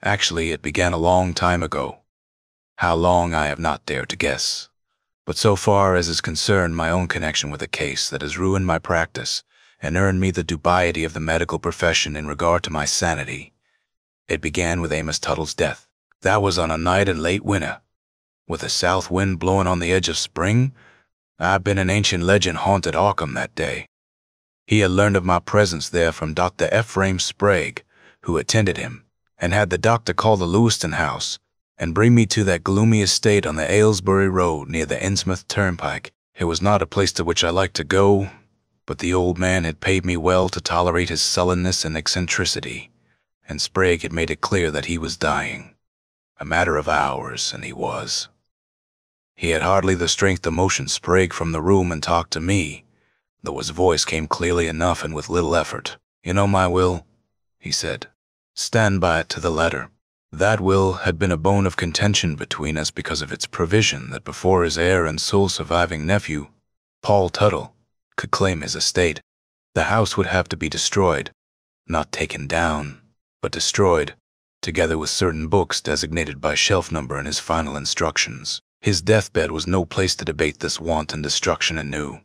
Actually, it began a long time ago. How long I have not dared to guess. But so far as is concerned my own connection with a case that has ruined my practice and earned me the dubiety of the medical profession in regard to my sanity, it began with Amos Tuttle's death. That was on a night in late winter, with a south wind blowing on the edge of spring. I've been an ancient legend haunted Arkham that day. He had learned of my presence there from Dr. Ephraim Sprague, who attended him, and had the doctor call the Lewiston house and bring me to that gloomy estate on the Aylesbury Road near the Innsmouth Turnpike. It was not a place to which I liked to go, but the old man had paid me well to tolerate his sullenness and eccentricity, and Sprague had made it clear that he was dying. A matter of hours, and he was. He had hardly the strength to motion Sprague from the room and talk to me, though his voice came clearly enough and with little effort. "You know my will," he said. "Stand by it to the letter." That will had been a bone of contention between us because of its provision that before his heir and sole surviving nephew, Paul Tuttle, could claim his estate, the house would have to be destroyed. Not taken down, but destroyed, together with certain books designated by shelf number in his final instructions. His deathbed was no place to debate this wanton destruction anew.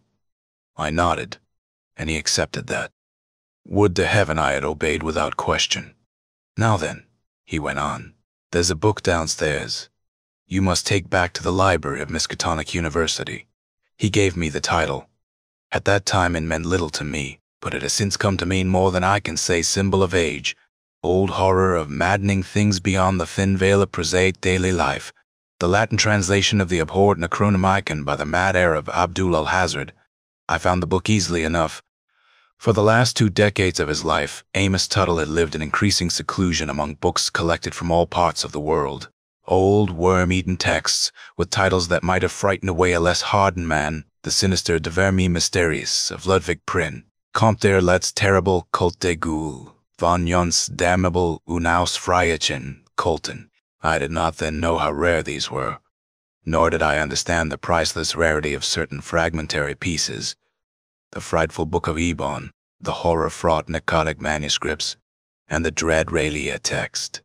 I nodded, and he accepted that. Would to heaven I had obeyed without question. "Now then," he went on, "there's a book downstairs you must take back to the library of Miskatonic University." He gave me the title. At that time it meant little to me, but it has since come to mean more than I can say. Symbol of age, old horror of maddening things beyond the thin veil of prosaic daily life, the Latin translation of the abhorred Necronomicon by the mad Arab Abdul al-Hazard. I found the book easily enough. For the last 2 decades of his life, Amos Tuttle had lived in increasing seclusion among books collected from all parts of the world. Old, worm-eaten texts, with titles that might have frightened away a less hardened man. The sinister De Vermi Mysterious of Ludwig Prynne, Comte der Let's Terrible Cult de Ghoul, von Jons Damnable Unausfreiechen Colton. I did not then know how rare these were, nor did I understand the priceless rarity of certain fragmentary pieces. The frightful Book of Ebon, the horror-fraught Necrotic manuscripts, and the dread Rayleigh text.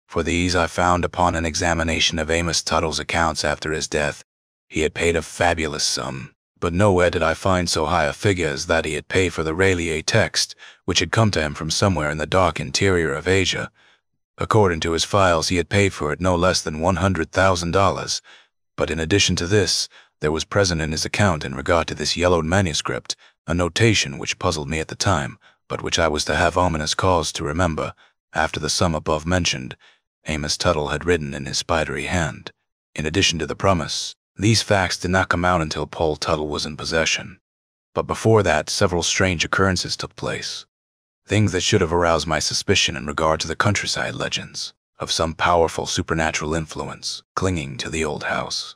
For these I found upon an examination of Amos Tuttle's accounts after his death. He had paid a fabulous sum, but nowhere did I find so high a figure as that he had paid for the Rayleigh text, which had come to him from somewhere in the dark interior of Asia. According to his files, he had paid for it no less than $100,000, but in addition to this, there was present in his account in regard to this yellowed manuscript a notation which puzzled me at the time, but which I was to have ominous cause to remember. After the sum above mentioned, Amos Tuttle had written in his spidery hand, in addition to the promise. These facts did not come out until Paul Tuttle was in possession. But before that, several strange occurrences took place. Things that should have aroused my suspicion in regard to the countryside legends of some powerful supernatural influence clinging to the old house.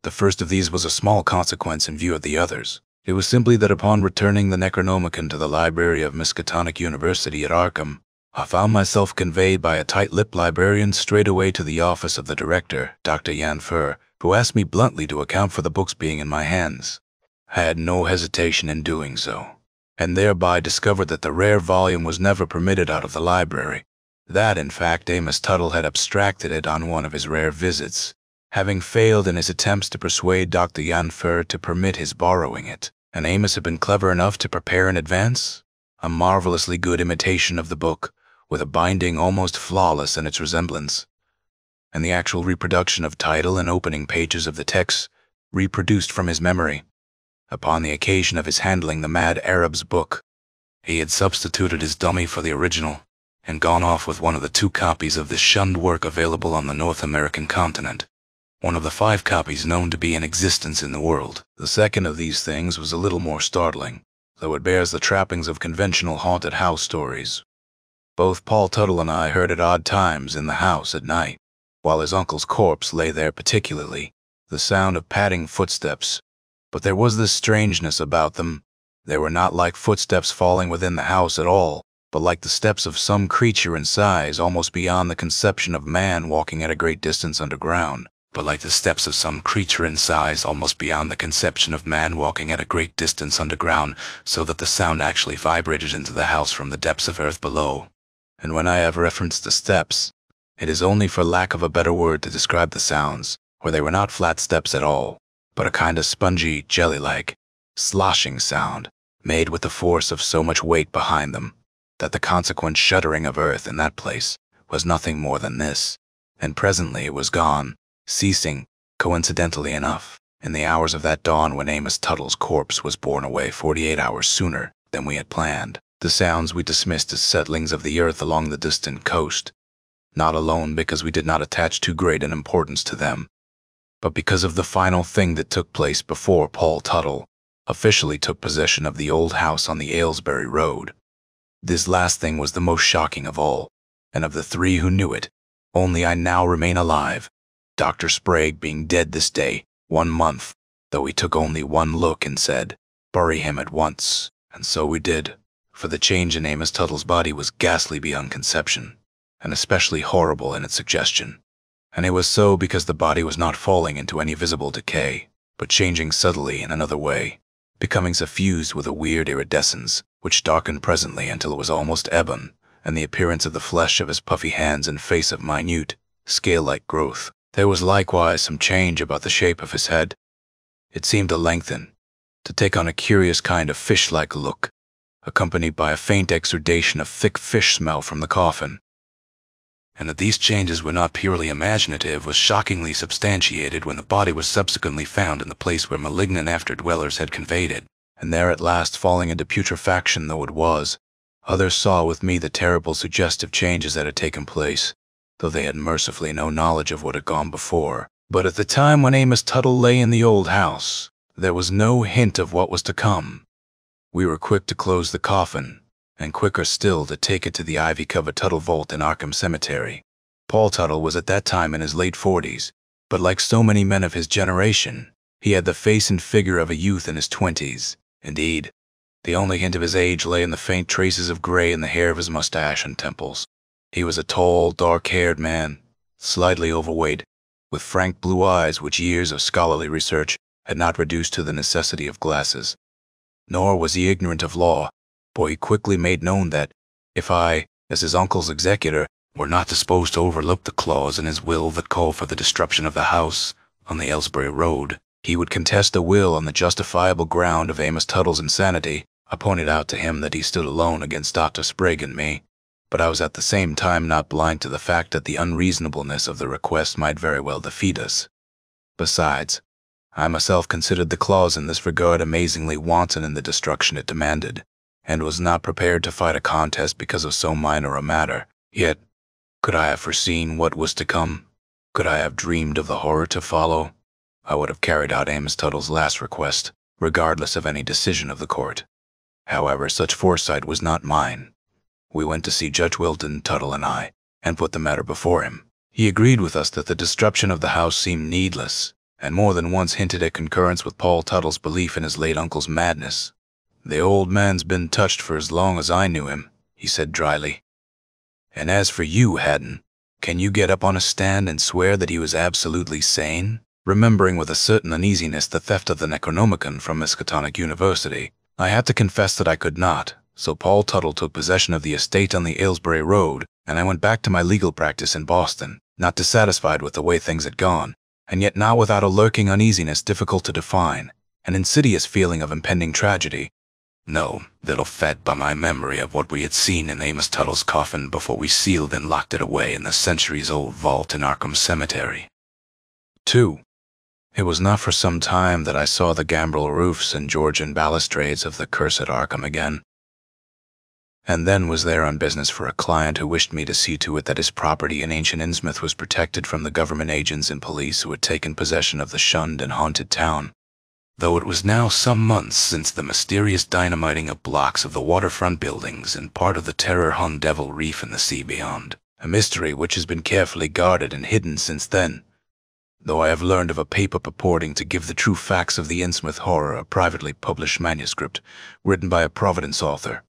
The first of these was of small consequence in view of the others. It was simply that upon returning the Necronomicon to the library of Miskatonic University at Arkham, I found myself conveyed by a tight-lipped librarian straight away to the office of the director, Dr. Jan Fur, who asked me bluntly to account for the books being in my hands. I had no hesitation in doing so, and thereby discovered that the rare volume was never permitted out of the library. That, in fact, Amos Tuttle had abstracted it on one of his rare visits, having failed in his attempts to persuade Dr. Jan Fur to permit his borrowing it. And Amos had been clever enough to prepare in advance a marvelously good imitation of the book, with a binding almost flawless in its resemblance, and the actual reproduction of title and opening pages of the text reproduced from his memory. Upon the occasion of his handling the mad Arab's book, he had substituted his dummy for the original, and gone off with one of the 2 copies of this shunned work available on the North American continent, one of the 5 copies known to be in existence in the world. The second of these things was a little more startling, though it bears the trappings of conventional haunted house stories. Both Paul Tuttle and I heard at odd times in the house at night, while his uncle's corpse lay there particularly, the sound of padding footsteps. But there was this strangeness about them. They were not like footsteps falling within the house at all, but like the steps of some creature in size almost beyond the conception of man walking at a great distance underground. So that the sound actually vibrated into the house from the depths of earth below. And when I have referenced the steps, It is only for lack of a better word to describe the sounds, for they were not flat steps at all, but a kind of spongy, jelly-like, sloshing sound, made with the force of so much weight behind them, that the consequent shuddering of earth in that place was nothing more than this, and presently it was gone, ceasing, coincidentally enough, in the hours of that dawn when Amos Tuttle's corpse was borne away 48 hours sooner than we had planned. The sounds we dismissed as settlings of the earth along the distant coast, not alone because we did not attach too great an importance to them, but because of the final thing that took place before Paul Tuttle officially took possession of the old house on the Aylesbury Road. This last thing was the most shocking of all, and of the three who knew it, only I now remain alive, Dr. Sprague being dead this day, 1 month, though he took only one look and said, "Bury him at once," and so we did, for the change in Amos Tuttle's body was ghastly beyond conception, and especially horrible in its suggestion. And it was so because the body was not falling into any visible decay, but changing subtly in another way, becoming suffused with a weird iridescence, which darkened presently until it was almost ebon, and the appearance of the flesh of his puffy hands and face of minute, scale-like growth. There was likewise some change about the shape of his head. It seemed to lengthen, to take on a curious kind of fish-like look, accompanied by a faint exudation of thick fish smell from the coffin. And that these changes were not purely imaginative was shockingly substantiated when the body was subsequently found in the place where malignant after-dwellers had conveyed it, and there at last falling into putrefaction though it was, others saw with me the terrible suggestive changes that had taken place, though they had mercifully no knowledge of what had gone before. But at the time when Amos Tuttle lay in the old house, there was no hint of what was to come. We were quick to close the coffin, and quicker still to take it to the ivy-covered Tuttle vault in Arkham Cemetery. Paul Tuttle was at that time in his late 40s, but like so many men of his generation, he had the face and figure of a youth in his 20s. Indeed, the only hint of his age lay in the faint traces of gray in the hair of his mustache and temples. He was a tall, dark-haired man, slightly overweight, with frank blue eyes which years of scholarly research had not reduced to the necessity of glasses. Nor was he ignorant of law, for he quickly made known that, if I, as his uncle's executor, were not disposed to overlook the clause in his will that called for the destruction of the house on the Aylesbury Road, he would contest the will on the justifiable ground of Amos Tuttle's insanity. I pointed out to him that he stood alone against Dr. Sprague and me, but I was at the same time not blind to the fact that the unreasonableness of the request might very well defeat us. Besides, I myself considered the clause in this regard amazingly wanton in the destruction it demanded, and was not prepared to fight a contest because of so minor a matter. Yet, could I have foreseen what was to come? Could I have dreamed of the horror to follow? I would have carried out Amos Tuttle's last request, regardless of any decision of the court. However, such foresight was not mine. We went to see Judge Wilton, Tuttle and I, and put the matter before him. He agreed with us that the destruction of the house seemed needless, and more than once hinted at concurrence with Paul Tuttle's belief in his late uncle's madness. "The old man's been touched for as long as I knew him," he said dryly. "And as for you, Haddon, can you get up on a stand and swear that he was absolutely sane?" Remembering with a certain uneasiness the theft of the Necronomicon from Miskatonic University, I had to confess that I could not, so Paul Tuttle took possession of the estate on the Aylesbury Road, and I went back to my legal practice in Boston, not dissatisfied with the way things had gone, and yet not without a lurking uneasiness difficult to define, an insidious feeling of impending tragedy. No, little fed by my memory of what we had seen in Amos Tuttle's coffin before we sealed and locked it away in the centuries-old vault in Arkham Cemetery. 2. It was not for some time that I saw the gambrel roofs and Georgian balustrades of the cursed Arkham again. And then was there on business for a client who wished me to see to it that his property in ancient Innsmouth was protected from the government agents and police who had taken possession of the shunned and haunted town. Though it was now some months since the mysterious dynamiting of blocks of the waterfront buildings and part of the terror-hung Devil Reef in the sea beyond, a mystery which has been carefully guarded and hidden since then, though I have learned of a paper purporting to give the true facts of the Innsmouth horror, a privately published manuscript written by a Providence author.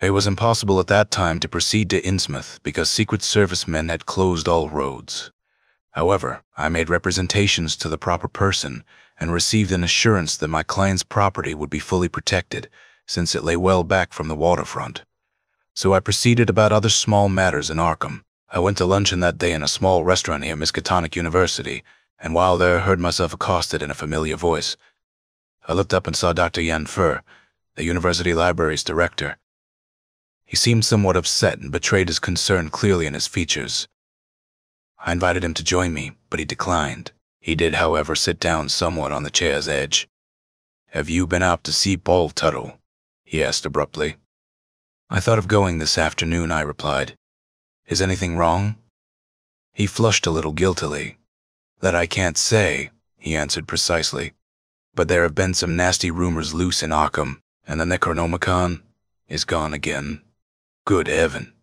It was impossible at that time to proceed to Innsmouth because Secret Service men had closed all roads. However, I made representations to the proper person and received an assurance that my client's property would be fully protected, since it lay well back from the waterfront. So I proceeded about other small matters in Arkham, I went to luncheon that day in a small restaurant near Miskatonic University, and while there heard myself accosted in a familiar voice. I looked up and saw Dr. Yan Fur, the university library's director. He seemed somewhat upset and betrayed his concern clearly in his features. I invited him to join me, but he declined. He did, however, sit down somewhat on the chair's edge. "Have you been out to see Paul Tuttle?" he asked abruptly. "I thought of going this afternoon," I replied. "Is anything wrong?" He flushed a little guiltily. "That I can't say," he answered precisely. "But there have been some nasty rumors loose in Arkham, and the Necronomicon is gone again." "Good heaven!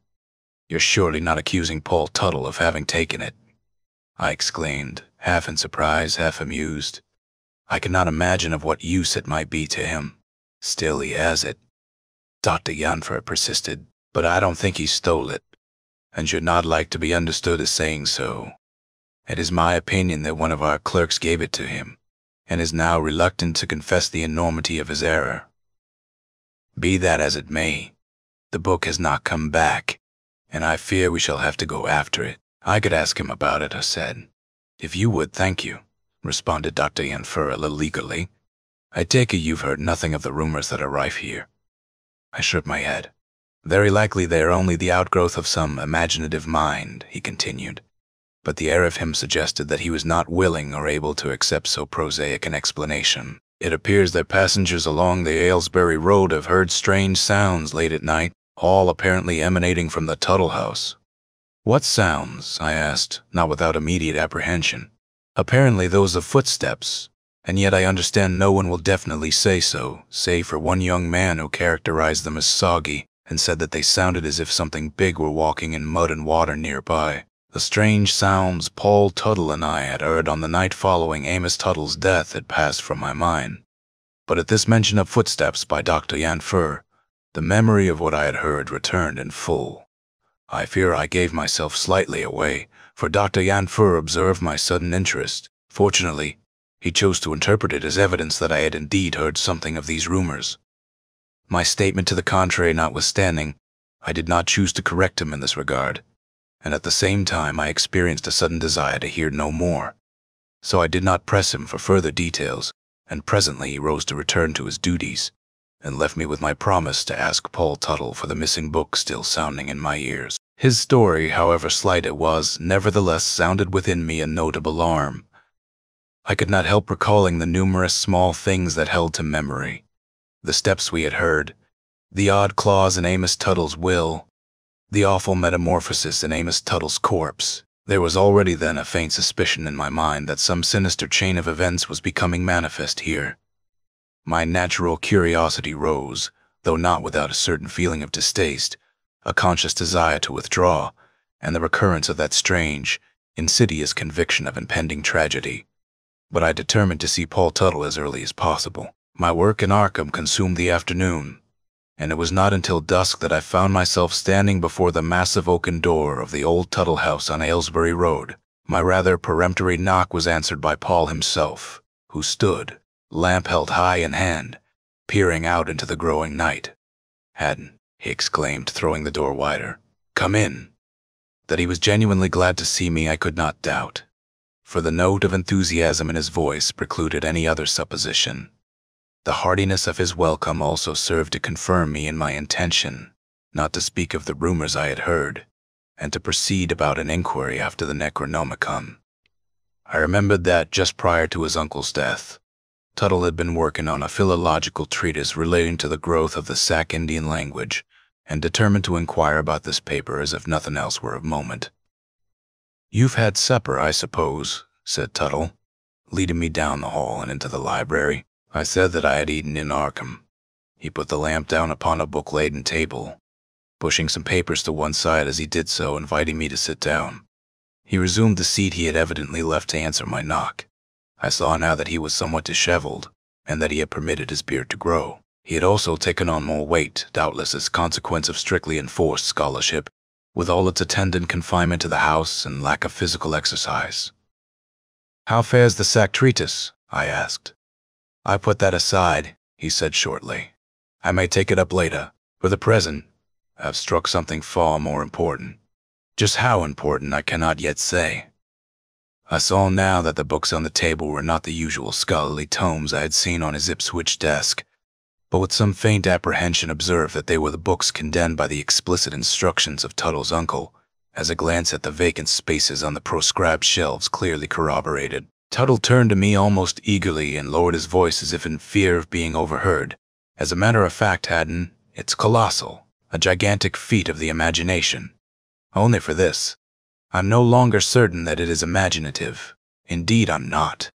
You're surely not accusing Paul Tuttle of having taken it?" I exclaimed, half in surprise, half amused. I could not imagine of what use it might be to him. "Still he has it," Dr. Yanfer persisted, "but I don't think he stole it, and should not like to be understood as saying so. It is my opinion that one of our clerks gave it to him, and is now reluctant to confess the enormity of his error. Be that as it may, the book has not come back, and I fear we shall have to go after it." "I could ask him about it," I said. "If you would, thank you," responded Dr. Yanfer a little eagerly. "I take it you've heard nothing of the rumors that are rife here." I shook my head. "Very likely they are only the outgrowth of some imaginative mind," he continued. But the air of him suggested that he was not willing or able to accept so prosaic an explanation. "It appears that passengers along the Aylesbury Road have heard strange sounds late at night, all apparently emanating from the Tuttle house." "What sounds?" I asked, not without immediate apprehension. "Apparently those of footsteps, and yet I understand no one will definitely say so, save for one young man who characterized them as soggy, and said that they sounded as if something big were walking in mud and water nearby. The strange sounds Paul Tuttle and I had heard on the night following Amos Tuttle's death had passed from my mind. But at this mention of footsteps by Dr. Yanfer, the memory of what I had heard returned in full. I fear I gave myself slightly away, for Dr. Yanfer observed my sudden interest. Fortunately, he chose to interpret it as evidence that I had indeed heard something of these rumors. My statement to the contrary notwithstanding, I did not choose to correct him in this regard, and at the same time I experienced a sudden desire to hear no more. So I did not press him for further details, and presently he rose to return to his duties, and left me with my promise to ask Paul Tuttle for the missing book still sounding in my ears. His story, however slight it was, nevertheless sounded within me a note of alarm. I could not help recalling the numerous small things that held to memory. The steps we had heard, the odd clause in Amos Tuttle's will, the awful metamorphosis in Amos Tuttle's corpse. There was already then a faint suspicion in my mind that some sinister chain of events was becoming manifest here. My natural curiosity rose, though not without a certain feeling of distaste, a conscious desire to withdraw, and the recurrence of that strange, insidious conviction of impending tragedy. But I determined to see Paul Tuttle as early as possible. My work in Arkham consumed the afternoon, and it was not until dusk that I found myself standing before the massive oaken door of the old Tuttle house on Aylesbury Road. My rather peremptory knock was answered by Paul himself, who stood, lamp held high in hand, peering out into the growing night. "Haddon," he exclaimed, throwing the door wider. "Come in." That he was genuinely glad to see me I could not doubt, for the note of enthusiasm in his voice precluded any other supposition. The heartiness of his welcome also served to confirm me in my intention not to speak of the rumors I had heard, and to proceed about an inquiry after the Necronomicon. I remembered that, just prior to his uncle's death, Tuttle had been working on a philological treatise relating to the growth of the Sac Indian language, and determined to inquire about this paper as if nothing else were of moment. "You've had supper, I suppose," said Tuttle, leading me down the hall and into the library. I said that I had eaten in Arkham. He put the lamp down upon a book-laden table, pushing some papers to one side as he did so, inviting me to sit down. He resumed the seat he had evidently left to answer my knock. I saw now that he was somewhat disheveled, and that he had permitted his beard to grow. He had also taken on more weight, doubtless as consequence of strictly enforced scholarship, with all its attendant confinement to the house and lack of physical exercise. "How fares the Sac treatise?" I asked. "I put that aside," he said shortly. "I may take it up later. For the present, I've struck something far more important." Just how important I cannot yet say. I saw now that the books on the table were not the usual scholarly tomes I had seen on his Ipswich desk, but with some faint apprehension observed that they were the books condemned by the explicit instructions of Tuttle's uncle, as a glance at the vacant spaces on the proscribed shelves clearly corroborated. Tuttle turned to me almost eagerly and lowered his voice as if in fear of being overheard. As a matter of fact, Haddon, it's colossal, a gigantic feat of the imagination. Only for this, I'm no longer certain that it is imaginative. Indeed, I'm not.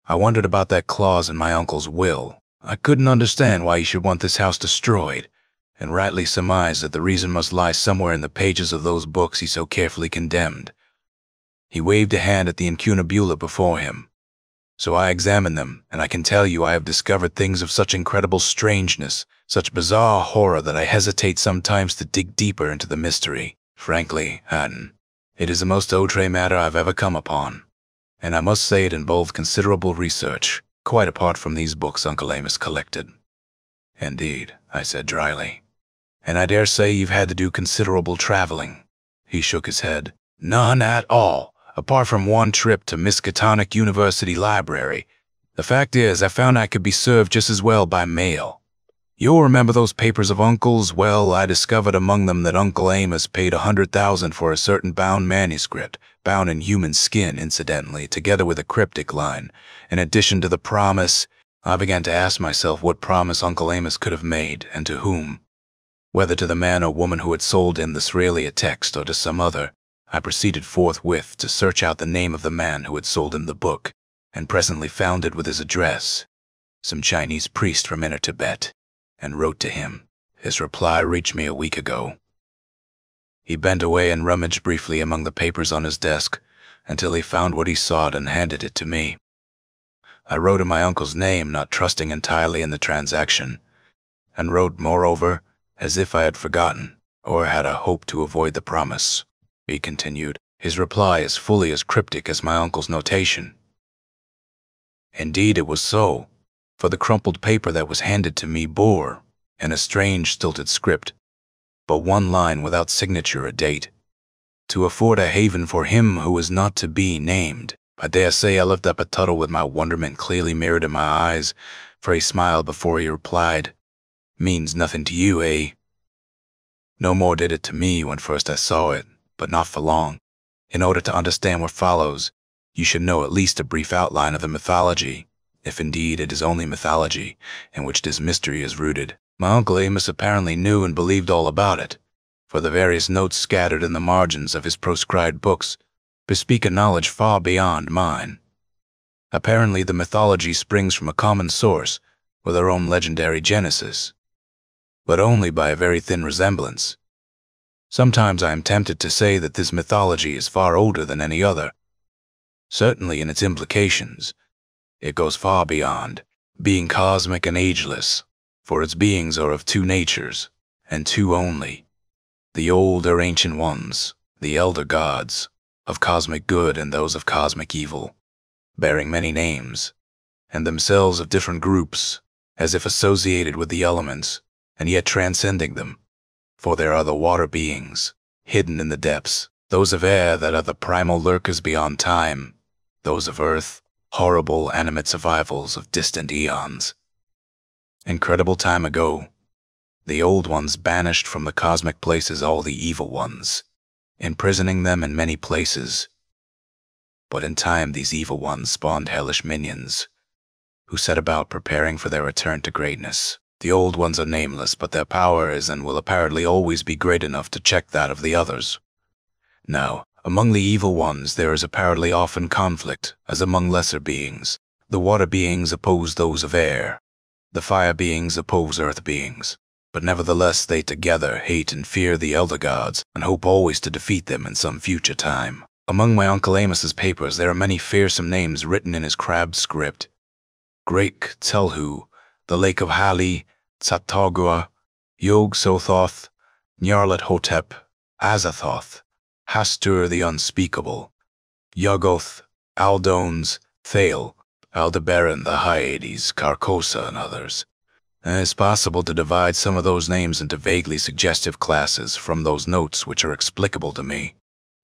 I wondered about that clause in my uncle's will. I couldn't understand why he should want this house destroyed, and rightly surmised that the reason must lie somewhere in the pages of those books he so carefully condemned. He waved a hand at the incunabula before him. So I examined them, and I can tell you I have discovered things of such incredible strangeness, such bizarre horror, that I hesitate sometimes to dig deeper into the mystery. Frankly, Haddon, it is the most outre matter I've ever come upon, and I must say it involved considerable research, quite apart from these books Uncle Amos collected. Indeed, I said dryly. And I dare say you've had to do considerable traveling. He shook his head. None at all, apart from one trip to Miskatonic University Library. The fact is, I found I could be served just as well by mail. You'll remember those papers of Uncle's? Well, I discovered among them that Uncle Amos paid $100,000 for a certain bound manuscript, bound in human skin, incidentally, together with a cryptic line. In addition to the promise, I began to ask myself what promise Uncle Amos could have made, and to whom. Whether to the man or woman who had sold him the Sraelia text, or to some other. I proceeded forthwith to search out the name of the man who had sold him the book, and presently found it with his address, some Chinese priest from Inner Tibet, and wrote to him. His reply reached me a week ago. He bent away and rummaged briefly among the papers on his desk, until he found what he sought and handed it to me. I wrote in my uncle's name, not trusting entirely in the transaction, and wrote, moreover, as if I had forgotten, or had a hope to avoid the promise. He continued, his reply is fully as cryptic as my uncle's notation. Indeed, it was so, for the crumpled paper that was handed to me bore, in a strange stilted script, but one line without signature or date, to afford a haven for him who was not to be named. I dare say I looked up at Tuttle with my wonderment clearly mirrored in my eyes, for he smiled before he replied, Means nothing to you, eh? No more did it to me when first I saw it, but not for long. In order to understand what follows, you should know at least a brief outline of the mythology, if indeed it is only mythology, in which this mystery is rooted. My Uncle Amos apparently knew and believed all about it, for the various notes scattered in the margins of his proscribed books bespeak a knowledge far beyond mine. Apparently the mythology springs from a common source, with our own legendary genesis, but only by a very thin resemblance. Sometimes I am tempted to say that this mythology is far older than any other. Certainly in its implications, it goes far beyond, being cosmic and ageless, for its beings are of two natures, and two only. The old or ancient ones, the elder gods, of cosmic good and those of cosmic evil, bearing many names, and themselves of different groups, as if associated with the elements, and yet transcending them. For there are the water beings, hidden in the depths, those of air that are the primal lurkers beyond time, those of earth, horrible animate survivals of distant eons. Incredible time ago, the old ones banished from the cosmic places all the evil ones, imprisoning them in many places. But in time these evil ones spawned hellish minions, who set about preparing for their return to greatness. The old ones are nameless, but their power is and will apparently always be great enough to check that of the others. Now, among the evil ones there is apparently often conflict, as among lesser beings. The water beings oppose those of air. The fire beings oppose earth beings. But nevertheless they together hate and fear the elder gods, and hope always to defeat them in some future time. Among my Uncle Amos's papers there are many fearsome names written in his crabbed script. Great Telhu, the Lake of Hali, Tsatogua, Yog-Sothoth, Nyarlathotep, Azathoth, Hastur the Unspeakable, Yuggoth, Aldones, Thale, Aldebaran the Hyades, Carcosa, and others. It's possible to divide some of those names into vaguely suggestive classes from those notes which are explicable to me.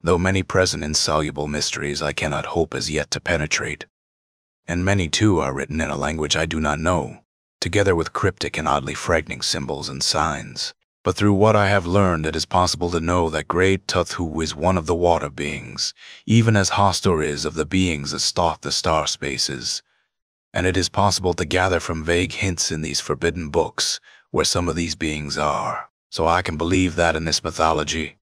though many present insoluble mysteries I cannot hope as yet to penetrate. And many too are written in a language I do not know, together with cryptic and oddly frightening symbols and signs. But through what I have learned, it is possible to know that great Tuthu is one of the water beings, even as Hastur is of the beings that stalk the star spaces. And it is possible to gather from vague hints in these forbidden books where some of these beings are. So I can believe that in this mythology,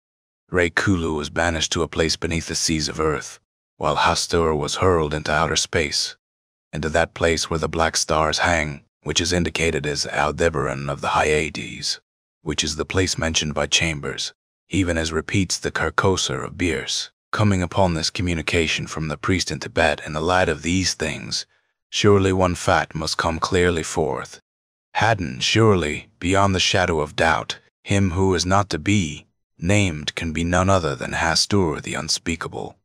Kulu was banished to a place beneath the seas of earth, while Hastur was hurled into outer space, into that place where the black stars hang, which is indicated as Aldebaran of the Hyades, which is the place mentioned by Chambers, even as repeats the Carcosa of Bierce. Coming upon this communication from the priest in Tibet in the light of these things, surely one fact must come clearly forth. Haddon, surely, beyond the shadow of doubt, him who is not to be named can be none other than Hastur the Unspeakable.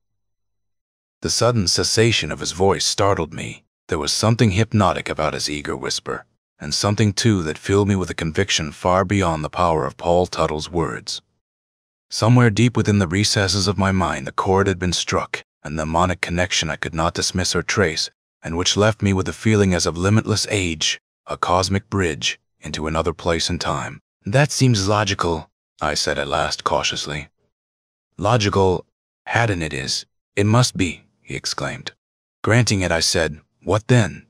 The sudden cessation of his voice startled me. There was something hypnotic about his eager whisper, and something too that filled me with a conviction far beyond the power of Paul Tuttle's words. Somewhere deep within the recesses of my mind the chord had been struck, a mnemonic connection I could not dismiss or trace, and which left me with a feeling as of limitless age, a cosmic bridge into another place and time. "That seems logical," I said at last cautiously. "Logical, Haddon it is. It must be," he exclaimed. "Granting it," I said, "what then?"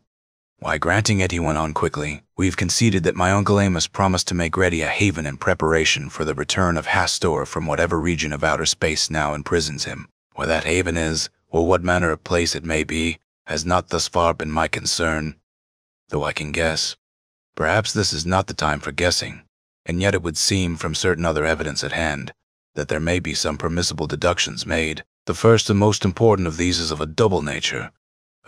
"Why, granting it," he went on quickly, "we've conceded that my Uncle Amos promised to make ready a haven in preparation for the return of Hastur from whatever region of outer space now imprisons him. Where that haven is, or what manner of place it may be, has not thus far been my concern, though I can guess. Perhaps this is not the time for guessing, and yet it would seem from certain other evidence at hand that there may be some permissible deductions made. The first and most important of these is of a double nature.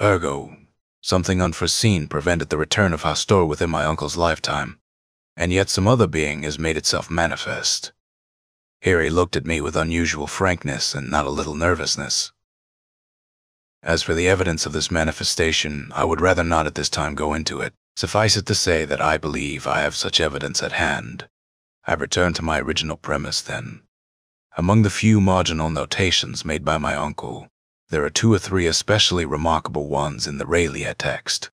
Ergo, something unforeseen prevented the return of Hastur within my uncle's lifetime, and yet some other being has made itself manifest." Here he looked at me with unusual frankness and not a little nervousness. As for the evidence of this manifestation, I would rather not at this time go into it. Suffice it to say that I believe I have such evidence at hand. I return to my original premise, then. Among the few marginal notations made by my uncle, there are 2 or 3 especially remarkable ones in the Rayleigh text.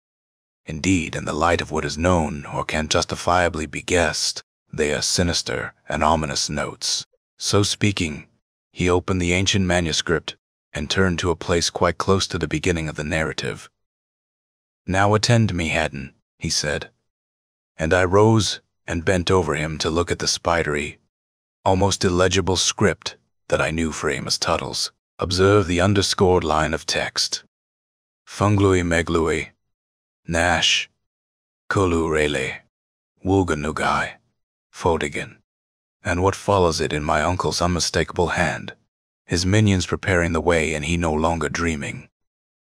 Indeed, in the light of what is known or can justifiably be guessed, they are sinister and ominous notes. So speaking, he opened the ancient manuscript and turned to a place quite close to the beginning of the narrative. "Now attend me, Haddon," he said. And I rose and bent over him to look at the spidery, almost illegible script that I knew for Amos Tuttle's. Observe the underscored line of text. Funglui meglui, Nash, Kulu Rayleigh, Wulganugai, Fodigan. And what follows it in my uncle's unmistakable hand, his minions preparing the way and he no longer dreaming.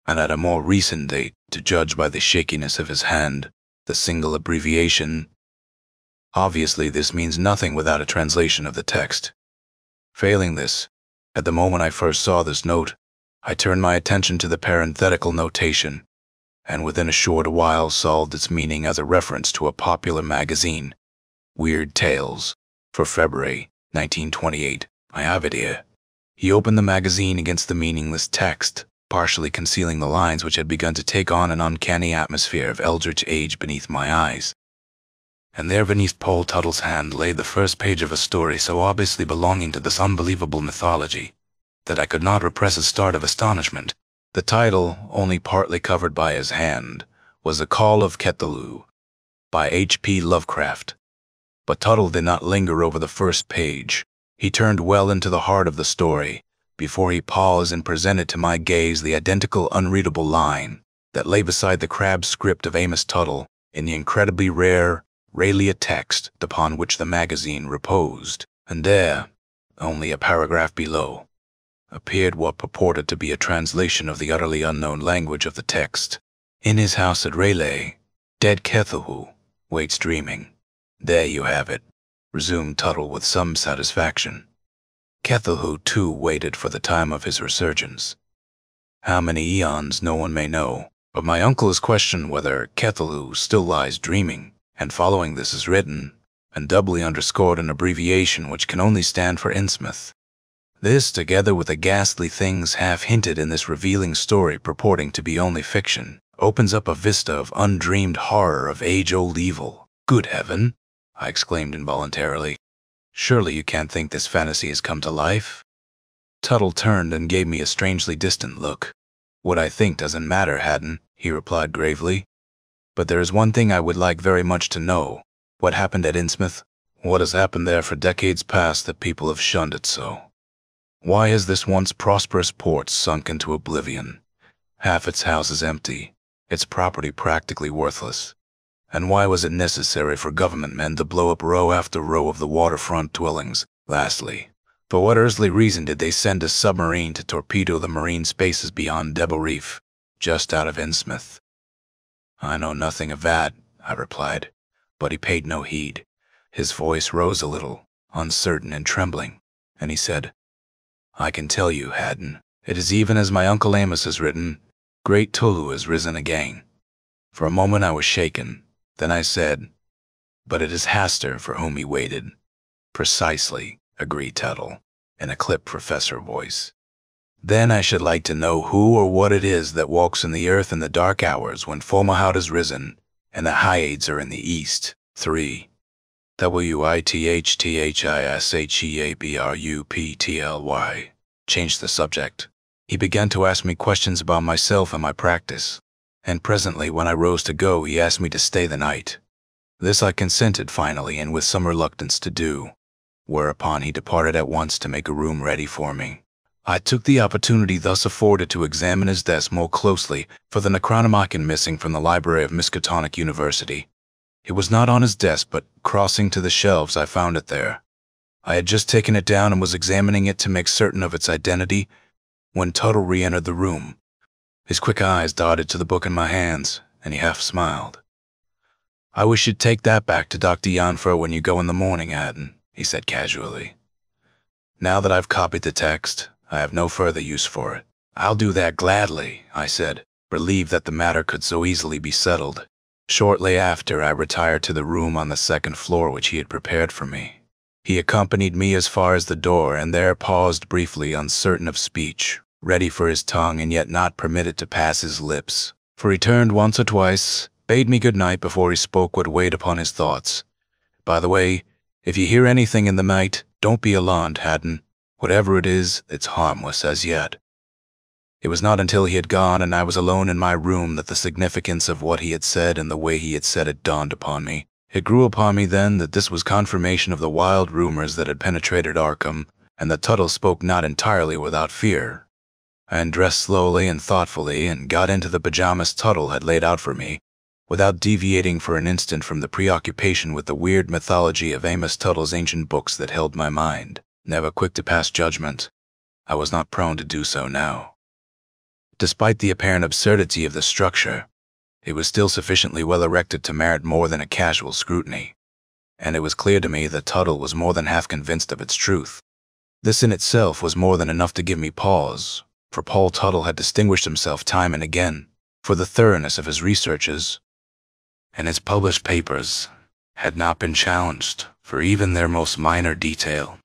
And at a more recent date, to judge by the shakiness of his hand, the single abbreviation. Obviously this means nothing without a translation of the text. Failing this, at the moment I first saw this note, I turned my attention to the parenthetical notation, and within a short while solved its meaning as a reference to a popular magazine, Weird Tales, for February 1928. I have it here. He opened the magazine against the meaningless text, partially concealing the lines which had begun to take on an uncanny atmosphere of eldritch age beneath my eyes. And there beneath Paul Tuttle's hand lay the first page of a story so obviously belonging to this unbelievable mythology that I could not repress a start of astonishment. The title, only partly covered by his hand, was The Call of Cthulhu, by H.P. Lovecraft. But Tuttle did not linger over the first page. He turned well into the heart of the story, before he paused and presented to my gaze the identical unreadable line that lay beside the crabbed script of Amos Tuttle in the incredibly rare Rayleigh text upon which the magazine reposed. And there, only a paragraph below, appeared what purported to be a translation of the utterly unknown language of the text. "In his house at Rayleigh, dead Cthulhu waits dreaming." "There you have it," resumed Tuttle with some satisfaction. Cthulhu too waited for the time of his resurgence. How many eons no one may know, but my uncle has questioned whether Cthulhu still lies dreaming, and following this is written, and doubly underscored an abbreviation which can only stand for Innsmouth. This, together with the ghastly things half hinted in this revealing story purporting to be only fiction, opens up a vista of undreamed horror of age-old evil. Good heaven! I exclaimed involuntarily. Surely you can't think this fantasy has come to life? Tuttle turned and gave me a strangely distant look. What I think doesn't matter, Haddon, he replied gravely. But there is one thing I would like very much to know. What happened at Innsmouth? What has happened there for decades past that people have shunned it so? Why has this once prosperous port sunk into oblivion? Half its houses empty, its property practically worthless. And why was it necessary for government men to blow up row after row of the waterfront dwellings? Lastly, for what earthly reason did they send a submarine to torpedo the marine spaces beyond Debo Reef, just out of Innsmouth? I know nothing of that, I replied, but he paid no heed. His voice rose a little, uncertain and trembling, and he said, I can tell you, Haddon, it is even as my Uncle Amos has written, great Tulu has risen again. For a moment I was shaken. Then I said, but it is Hastur for whom he waited. Precisely, agreed Tuttle, in a clipped professor voice. Then I should like to know who or what it is that walks in the earth in the dark hours when Fomalhaut has risen, and the Hyades are in the east. 3. Withisheabruptly. Changed the subject. He began to ask me questions about myself and my practice, and presently when I rose to go he asked me to stay the night. This I consented finally and with some reluctance to do, whereupon he departed at once to make a room ready for me. I took the opportunity thus afforded to examine his desk more closely for the Necronomicon missing from the library of Miskatonic University. It was not on his desk, but crossing to the shelves I found it there. I had just taken it down and was examining it to make certain of its identity when Tuttle re-entered the room. His quick eyes darted to the book in my hands, and he half smiled. I wish you'd take that back to Dr. Yanfer when you go in the morning, Haddon, he said casually. Now that I've copied the text, I have no further use for it. I'll do that gladly, I said, relieved that the matter could so easily be settled. Shortly after, I retired to the room on the second floor which he had prepared for me. He accompanied me as far as the door and there paused briefly, uncertain of speech, ready for his tongue and yet not permitted to pass his lips. For he turned once or twice, bade me good night before he spoke what weighed upon his thoughts. By the way, if you hear anything in the night, don't be alarmed, Haddon. Whatever it is, it's harmless as yet. It was not until he had gone and I was alone in my room that the significance of what he had said and the way he had said it dawned upon me. It grew upon me then that this was confirmation of the wild rumors that had penetrated Arkham, and that Tuttle spoke not entirely without fear. I undressed slowly and thoughtfully and got into the pajamas Tuttle had laid out for me, without deviating for an instant from the preoccupation with the weird mythology of Amos Tuttle's ancient books that held my mind. Never quick to pass judgment, I was not prone to do so now. Despite the apparent absurdity of the structure, it was still sufficiently well erected to merit more than a casual scrutiny, and it was clear to me that Tuttle was more than half convinced of its truth. This in itself was more than enough to give me pause, for Paul Tuttle had distinguished himself time and again for the thoroughness of his researches, and his published papers had not been challenged for even their most minor detail.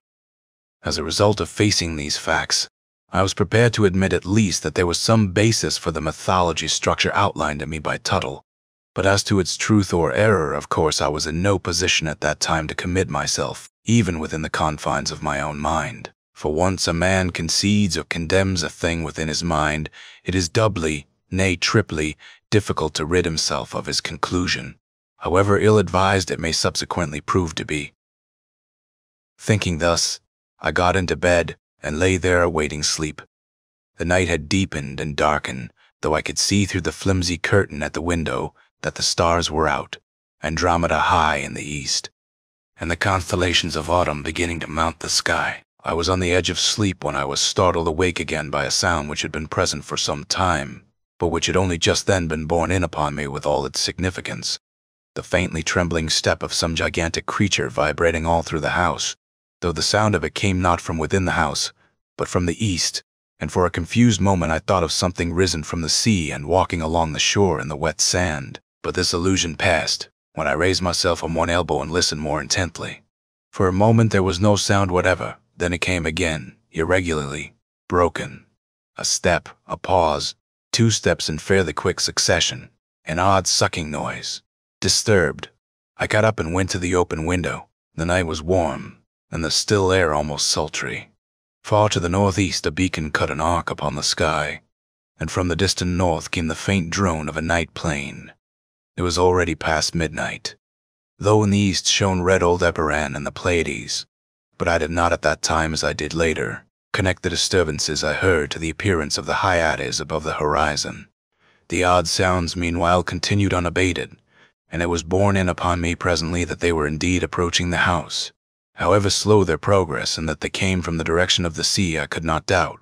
As a result of facing these facts, I was prepared to admit at least that there was some basis for the mythology structure outlined to me by Tuttle, but as to its truth or error, of course I was in no position at that time to commit myself, even within the confines of my own mind. For once a man concedes or condemns a thing within his mind, it is doubly, nay triply, difficult to rid himself of his conclusion, however ill-advised it may subsequently prove to be. Thinking thus, I got into bed and lay there awaiting sleep. The night had deepened and darkened, though I could see through the flimsy curtain at the window that the stars were out, Andromeda high in the east, and the constellations of autumn beginning to mount the sky. I was on the edge of sleep when I was startled awake again by a sound which had been present for some time, but which had only just then been borne in upon me with all its significance. The faintly trembling step of some gigantic creature vibrating all through the house, though the sound of it came not from within the house, but from the east, and for a confused moment I thought of something risen from the sea and walking along the shore in the wet sand. But this illusion passed when I raised myself on one elbow and listened more intently. For a moment there was no sound whatever, then it came again, irregularly, broken. A step, a pause, 2 steps in fairly quick succession, an odd sucking noise. Disturbed, I got up and went to the open window. The night was warm, and the still air almost sultry. Far to the northeast a beacon cut an arc upon the sky, and from the distant north came the faint drone of a night plane. It was already past midnight, though in the east shone red Aldebaran and the Pleiades, but I did not at that time, as I did later, connect the disturbances I heard to the appearance of the Hyades above the horizon. The odd sounds meanwhile continued unabated, and it was borne in upon me presently that they were indeed approaching the house. However slow their progress, and that they came from the direction of the sea, I could not doubt,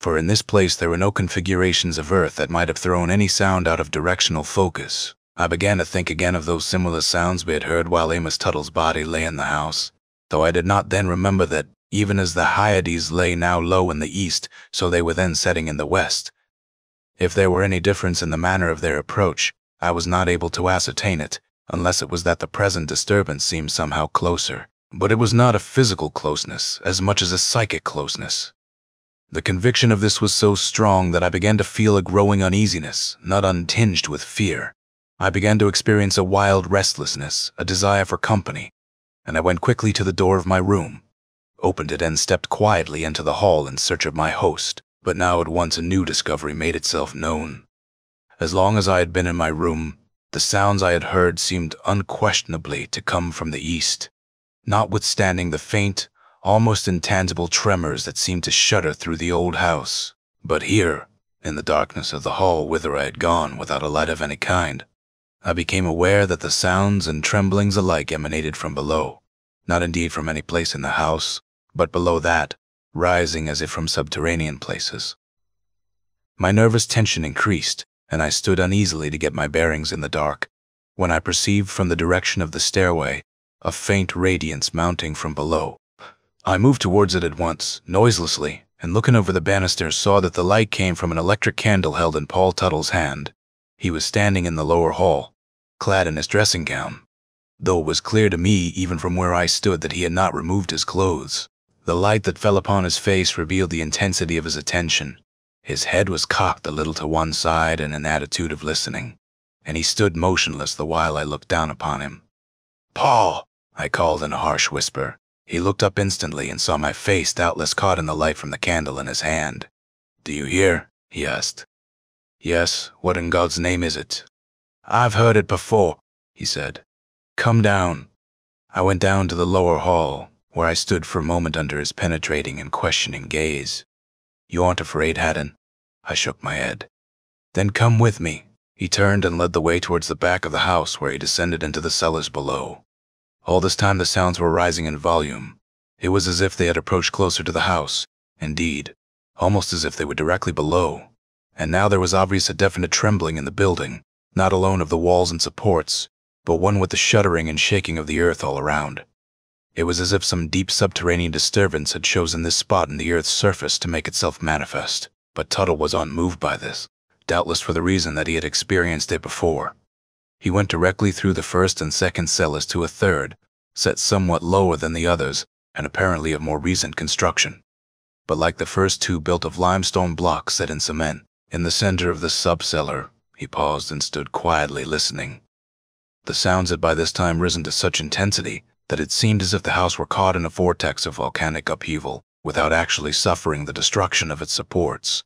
for in this place there were no configurations of earth that might have thrown any sound out of directional focus. I began to think again of those similar sounds we had heard while Amos Tuttle's body lay in the house, though I did not then remember that, even as the Hyades lay now low in the east, so they were then setting in the west. If there were any difference in the manner of their approach, I was not able to ascertain it, unless it was that the present disturbance seemed somehow closer. But it was not a physical closeness, as much as a psychic closeness. The conviction of this was so strong that I began to feel a growing uneasiness, not untinged with fear. I began to experience a wild restlessness, a desire for company, and I went quickly to the door of my room, opened it and stepped quietly into the hall in search of my host. But now at once a new discovery made itself known. As long as I had been in my room, the sounds I had heard seemed unquestionably to come from the east, notwithstanding the faint, almost intangible tremors that seemed to shudder through the old house. But here, in the darkness of the hall whither I had gone without a light of any kind, I became aware that the sounds and tremblings alike emanated from below, not indeed from any place in the house, but below that, rising as if from subterranean places. My nervous tension increased, and I stood uneasily to get my bearings in the dark, when I perceived from the direction of the stairway a faint radiance mounting from below. I moved towards it at once, noiselessly, and looking over the banisters saw that the light came from an electric candle held in Paul Tuttle's hand. He was standing in the lower hall, clad in his dressing gown, though it was clear to me even from where I stood that he had not removed his clothes. The light that fell upon his face revealed the intensity of his attention. His head was cocked a little to one side in an attitude of listening, and he stood motionless the while I looked down upon him. "Paul!" I called in a harsh whisper. He looked up instantly and saw my face, doubtless caught in the light from the candle in his hand. "Do you hear?" he asked. "Yes, what in God's name is it?" "I've heard it before," he said. "Come down." I went down to the lower hall, where I stood for a moment under his penetrating and questioning gaze. "You aren't afraid, Haddon?" I shook my head. "Then come with me." He turned and led the way towards the back of the house, where he descended into the cellars below. All this time the sounds were rising in volume. It was as if they had approached closer to the house, indeed, almost as if they were directly below. And now there was obvious a definite trembling in the building, not alone of the walls and supports, but one with the shuddering and shaking of the earth all around. It was as if some deep subterranean disturbance had chosen this spot in the earth's surface to make itself manifest. But Tuttle was unmoved by this, doubtless for the reason that he had experienced it before. He went directly through the first and second cellars to a third, set somewhat lower than the others, and apparently of more recent construction, but like the first two built of limestone blocks set in cement. In the center of the sub-cellar, he paused and stood quietly listening. The sounds had by this time risen to such intensity that it seemed as if the house were caught in a vortex of volcanic upheaval, without actually suffering the destruction of its supports.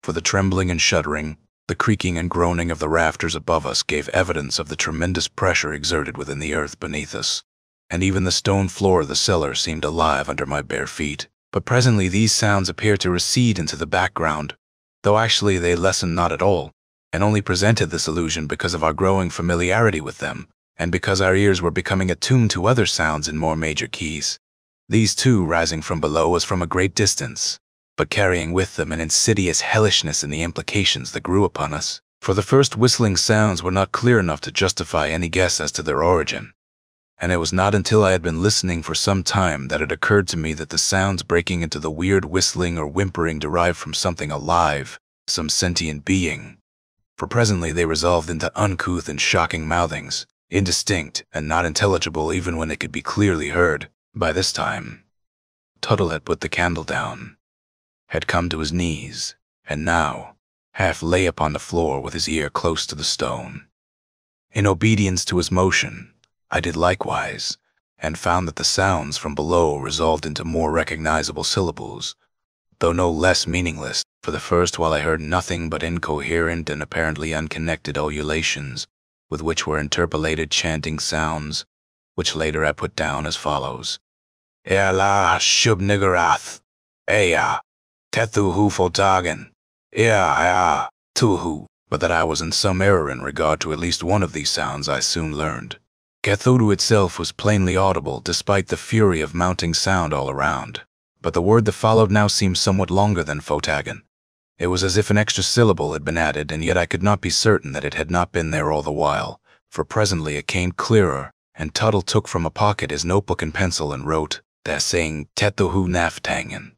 For the trembling and shuddering, the creaking and groaning of the rafters above us gave evidence of the tremendous pressure exerted within the earth beneath us, and even the stone floor of the cellar seemed alive under my bare feet. But presently these sounds appeared to recede into the background, though actually they lessened not at all, and only presented this illusion because of our growing familiarity with them, and because our ears were becoming attuned to other sounds in more major keys. These too rising from below as from a great distance, but carrying with them an insidious hellishness in the implications that grew upon us. For the first whistling sounds were not clear enough to justify any guess as to their origin, and it was not until I had been listening for some time that it occurred to me that the sounds breaking into the weird whistling or whimpering derived from something alive, some sentient being. For presently they resolved into uncouth and shocking mouthings, indistinct and not intelligible even when it could be clearly heard. By this time, Tuttle had put the candle down, had come to his knees, and now half lay upon the floor with his ear close to the stone. In obedience to his motion, I did likewise, and found that the sounds from below resolved into more recognizable syllables, though no less meaningless. For the first, while I heard nothing but incoherent and apparently unconnected ululations, with which were interpolated chanting sounds, which later I put down as follows: Eala shub nigarath, Ea, Tethuhu fotagan, Ea, Tuhu. But that I was in some error in regard to at least one of these sounds I soon learned. Cthulhu itself was plainly audible despite the fury of mounting sound all around, but the word that followed now seemed somewhat longer than fotagan. It was as if an extra syllable had been added, and yet I could not be certain that it had not been there all the while, for presently it came clearer, and Tuttle took from a pocket his notebook and pencil and wrote that saying Tethuhu naftangan.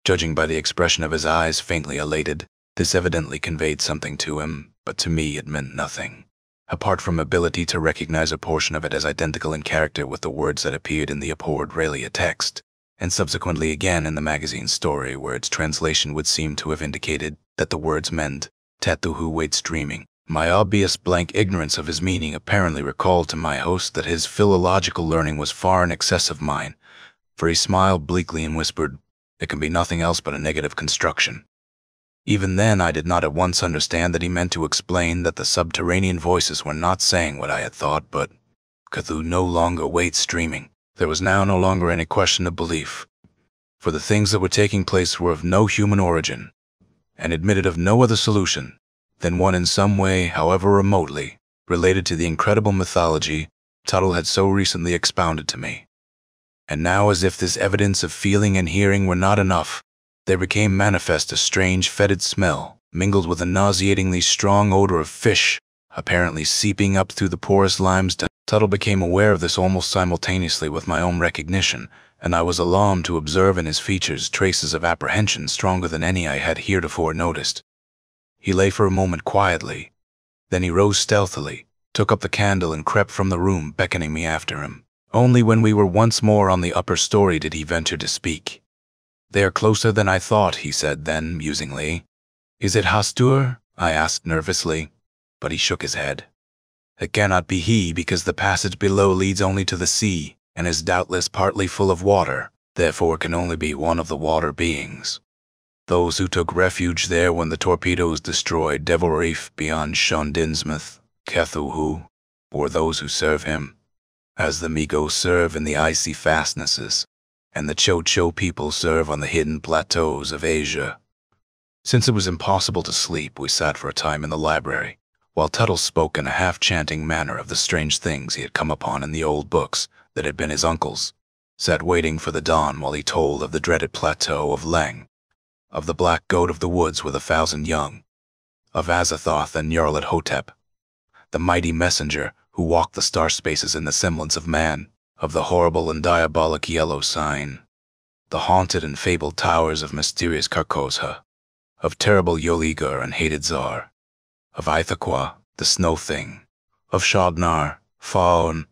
Judging by the expression of his eyes, faintly elated, this evidently conveyed something to him, but to me it meant nothing, apart from ability to recognize a portion of it as identical in character with the words that appeared in the abhorred Relia text, and subsequently again in the magazine story, where its translation would seem to have indicated that the words meant Tethuhu waits dreaming. My obvious blank ignorance of his meaning apparently recalled to my host that his philological learning was far in excess of mine, for he smiled bleakly and whispered, "It can be nothing else but a negative construction." Even then I did not at once understand that he meant to explain that the subterranean voices were not saying what I had thought, but Cthulhu no longer waits dreaming. There was now no longer any question of belief, for the things that were taking place were of no human origin, and admitted of no other solution than one in some way, however remotely, related to the incredible mythology Tuttle had so recently expounded to me. And now, as if this evidence of feeling and hearing were not enough, there became manifest a strange fetid smell, mingled with a nauseatingly strong odor of fish, apparently seeping up through the porous limestone. Tuttle became aware of this almost simultaneously with my own recognition, and I was alarmed to observe in his features traces of apprehension stronger than any I had heretofore noticed. He lay for a moment quietly, then he rose stealthily, took up the candle and crept from the room, beckoning me after him. Only when we were once more on the upper story did he venture to speak. "They are closer than I thought," he said then, musingly. "Is it Hastur?" I asked nervously, but he shook his head. "It cannot be he, because the passage below leads only to the sea, and is doubtless partly full of water, therefore it can only be one of the water beings. Those who took refuge there when the torpedoes destroyed Devil Reef beyond Shondinsmouth, Cthulhu, or those who serve him, as the Migos serve in the icy fastnesses, and the Cho-Cho people serve on the hidden plateaus of Asia." Since it was impossible to sleep, we sat for a time in the library, while Tuttle spoke in a half-chanting manner of the strange things he had come upon in the old books that had been his uncle's, sat waiting for the dawn while he told of the dreaded plateau of Leng, of the black goat of the woods with 1,000 young, of Azathoth and Nyarlathotep, Hotep, the mighty messenger who walked the star spaces in the semblance of man, of the horrible and diabolic yellow sign, the haunted and fabled towers of mysterious Carcosa, of terrible Yoligar and hated Tsar, of Ithaqua, the snow thing, of Shadnar, Faun,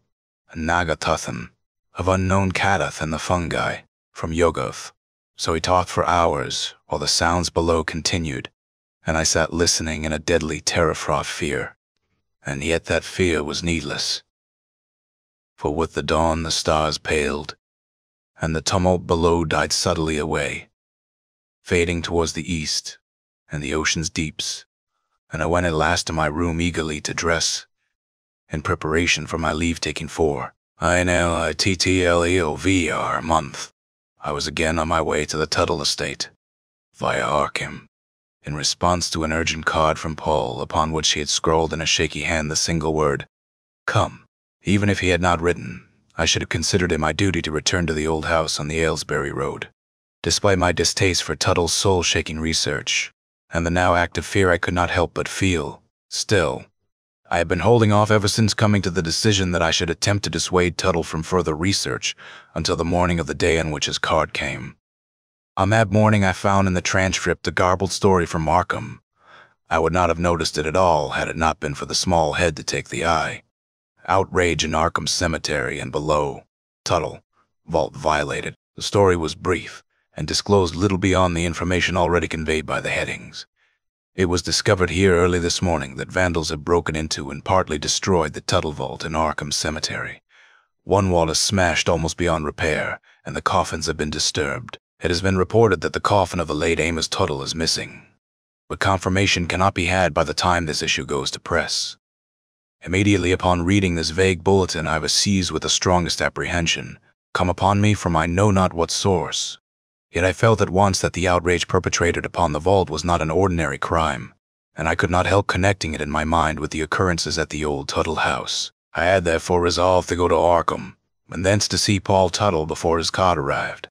and Nagatuthan, of unknown Kadath and the fungi, from Yogoth. So he talked for hours, while the sounds below continued, and I sat listening in a deadly terror-fraught fear. And yet that fear was needless, for with the dawn the stars paled, and the tumult below died subtly away, fading towards the east and the ocean's deeps, and I went at last to my room eagerly to dress, in preparation for my leave-taking for INLITTLEOVR month. I was again on my way to the Tuttle estate, via Arkham, in response to an urgent card from Paul, upon which he had scrawled in a shaky hand the single word, "Come." Even if he had not written, I should have considered it my duty to return to the old house on the Aylesbury Road, despite my distaste for Tuttle's soul-shaking research, and the now active fear I could not help but feel. Still, I had been holding off ever since coming to the decision that I should attempt to dissuade Tuttle from further research until the morning of the day on which his card came. On that morning I found in the transcript a garbled story from Arkham. I would not have noticed it at all had it not been for the small head to take the eye. Outrage in Arkham Cemetery, and below, Tuttle, vault violated. The story was brief, and disclosed little beyond the information already conveyed by the headings. It was discovered here early this morning that vandals have broken into and partly destroyed the Tuttle Vault in Arkham Cemetery. One wall is smashed almost beyond repair, and the coffins have been disturbed. It has been reported that the coffin of the late Amos Tuttle is missing, but confirmation cannot be had by the time this issue goes to press. Immediately upon reading this vague bulletin, I was seized with the strongest apprehension, come upon me from I know not what source. Yet I felt at once that the outrage perpetrated upon the vault was not an ordinary crime, and I could not help connecting it in my mind with the occurrences at the old Tuttle house. I had therefore resolved to go to Arkham, and thence to see Paul Tuttle before his card arrived.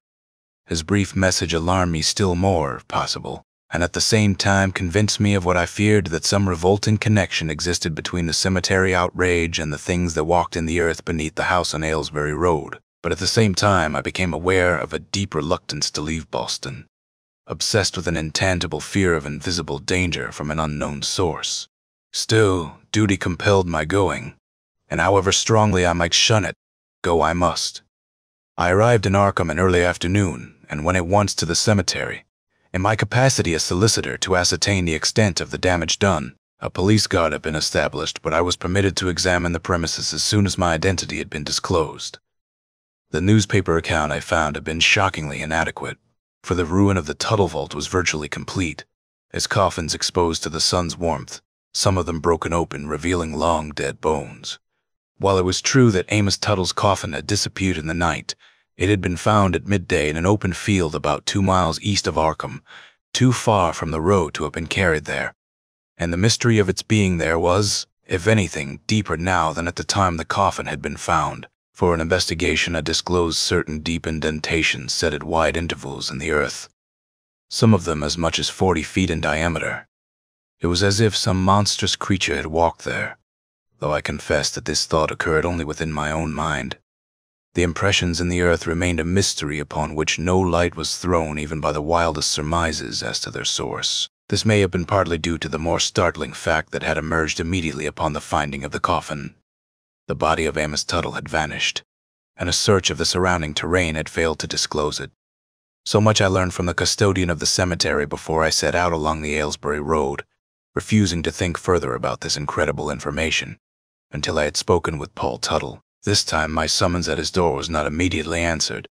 His brief message alarmed me still more, if possible, and at the same time convinced me of what I feared, that some revolting connection existed between the cemetery outrage and the things that walked in the earth beneath the house on Aylesbury Road. But at the same time I became aware of a deep reluctance to leave Boston, obsessed with an intangible fear of invisible danger from an unknown source. Still, duty compelled my going, and however strongly I might shun it, go I must. I arrived in Arkham in early afternoon, and went at once to the cemetery, in my capacity as solicitor, to ascertain the extent of the damage done. A police guard had been established, but I was permitted to examine the premises as soon as my identity had been disclosed. The newspaper account I found had been shockingly inadequate, for the ruin of the Tuttle Vault was virtually complete, its coffins exposed to the sun's warmth, some of them broken open, revealing long dead bones. While it was true that Amos Tuttle's coffin had disappeared in the night, it had been found at midday in an open field about 2 miles east of Arkham, too far from the road to have been carried there, and the mystery of its being there was, if anything, deeper now than at the time the coffin had been found. For an investigation had disclosed certain deep indentations set at wide intervals in the earth, some of them as much as 40 feet in diameter. It was as if some monstrous creature had walked there, though I confess that this thought occurred only within my own mind. The impressions in the earth remained a mystery upon which no light was thrown even by the wildest surmises as to their source. This may have been partly due to the more startling fact that had emerged immediately upon the finding of the coffin. The body of Amos Tuttle had vanished, and a search of the surrounding terrain had failed to disclose it. So much I learned from the custodian of the cemetery before I set out along the Aylesbury Road, refusing to think further about this incredible information, until I had spoken with Paul Tuttle. This time my summons at his door was not immediately answered,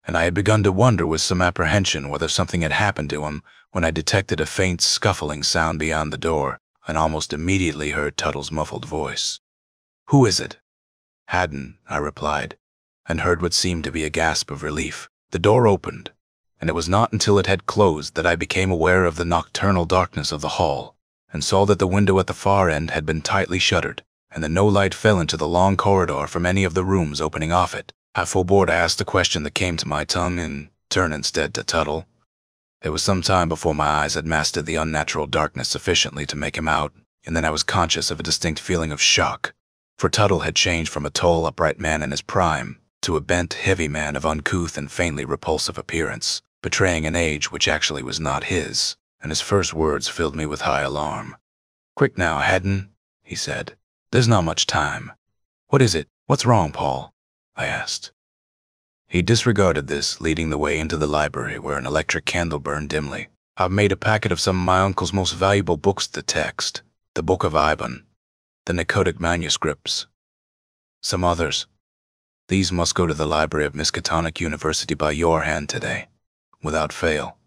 and I had begun to wonder with some apprehension whether something had happened to him, when I detected a faint scuffling sound beyond the door, and almost immediately heard Tuttle's muffled voice. "Who is it?" "Haddon," I replied, and heard what seemed to be a gasp of relief. The door opened, and it was not until it had closed that I became aware of the nocturnal darkness of the hall, and saw that the window at the far end had been tightly shuttered, and that no light fell into the long corridor from any of the rooms opening off it. I forbore to ask the question that came to my tongue, and turned instead to Tuttle. It was some time before my eyes had mastered the unnatural darkness sufficiently to make him out, and then I was conscious of a distinct feeling of shock. For Tuttle had changed from a tall, upright man in his prime to a bent, heavy man of uncouth and faintly repulsive appearance, betraying an age which actually was not his, and his first words filled me with high alarm. "Quick now, Haddon," he said. "There's not much time." "What is it? What's wrong, Paul?" I asked. He disregarded this, leading the way into the library where an electric candle burned dimly. "I've made a packet of some of my uncle's most valuable books to text, the Book of Iban, the Nicotic manuscripts, some others. These must go to the library of Miskatonic University by your hand today, without fail.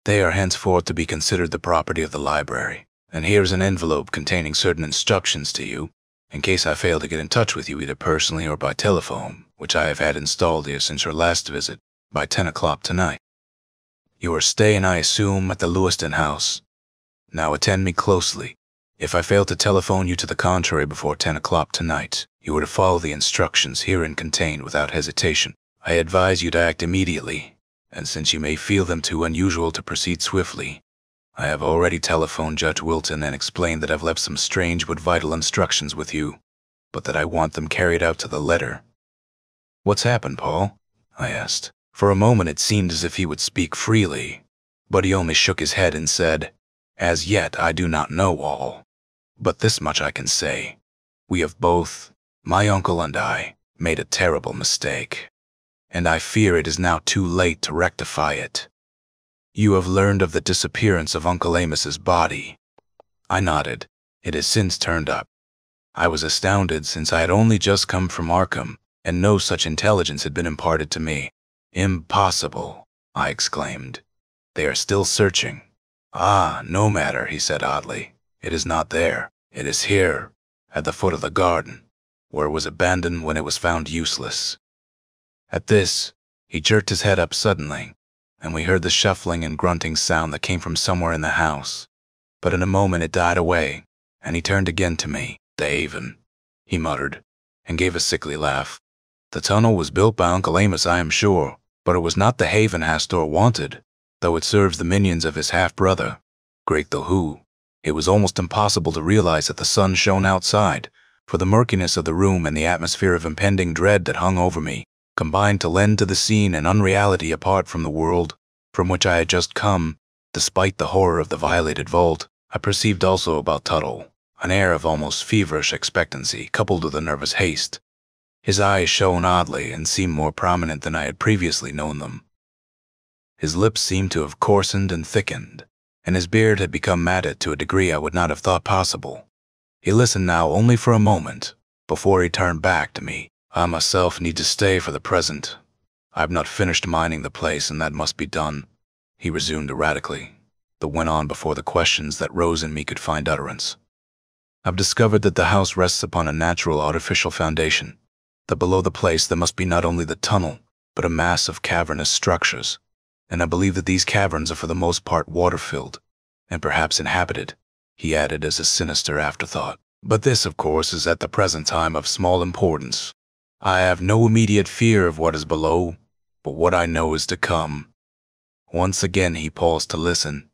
They are henceforth to be considered the property of the library, and here's an envelope containing certain instructions to you, in case I fail to get in touch with you either personally or by telephone, which I have had installed here since your last visit, by 10 o'clock tonight. You are staying, I assume, at the Lewiston house. Now attend me closely. If I fail to telephone you to the contrary before 10 o'clock tonight, you are to follow the instructions herein contained without hesitation. I advise you to act immediately, and since you may feel them too unusual to proceed swiftly, I have already telephoned Judge Wilton and explained that I've left some strange but vital instructions with you, but that I want them carried out to the letter." "What's happened, Paul?" I asked. For a moment it seemed as if he would speak freely, but he only shook his head and said, "As yet I do not know all. But this much I can say. We have both, my uncle and I, made a terrible mistake. and I fear it is now too late to rectify it. You have learned of the disappearance of Uncle Amos's body. I nodded. It has since turned up. I was astounded since I had only just come from Arkham, and no such intelligence had been imparted to me. Impossible, I exclaimed. They are still searching. Ah, no matter, he said oddly. It is not there. It is here, at the foot of the garden, where it was abandoned when it was found useless. At this, he jerked his head up suddenly, and we heard the shuffling and grunting sound that came from somewhere in the house. But in a moment it died away, and he turned again to me. The Haven, he muttered, and gave a sickly laugh. The tunnel was built by Uncle Amos, I am sure, but it was not the Haven Hastur wanted, though it serves the minions of his half-brother, great though who. It was almost impossible to realize that the sun shone outside, for the murkiness of the room and the atmosphere of impending dread that hung over me combined to lend to the scene an unreality apart from the world from which I had just come. Despite the horror of the violated vault, I perceived also about Tuttle an air of almost feverish expectancy coupled with a nervous haste. His eyes shone oddly and seemed more prominent than I had previously known them. His lips seemed to have coarsened and thickened, and his beard had become matted to a degree I would not have thought possible. He listened now only for a moment, before he turned back to me. I myself need to stay for the present. I have not finished mining the place, and that must be done, he resumed erratically, but went on before the questions that rose in me could find utterance. I've discovered that the house rests upon a natural artificial foundation, that below the place there must be not only the tunnel, but a mass of cavernous structures, and I believe that these caverns are for the most part water-filled, and perhaps inhabited, he added as a sinister afterthought. But this, of course, is at the present time of small importance. I have no immediate fear of what is below, but what I know is to come. Once again he paused to listen,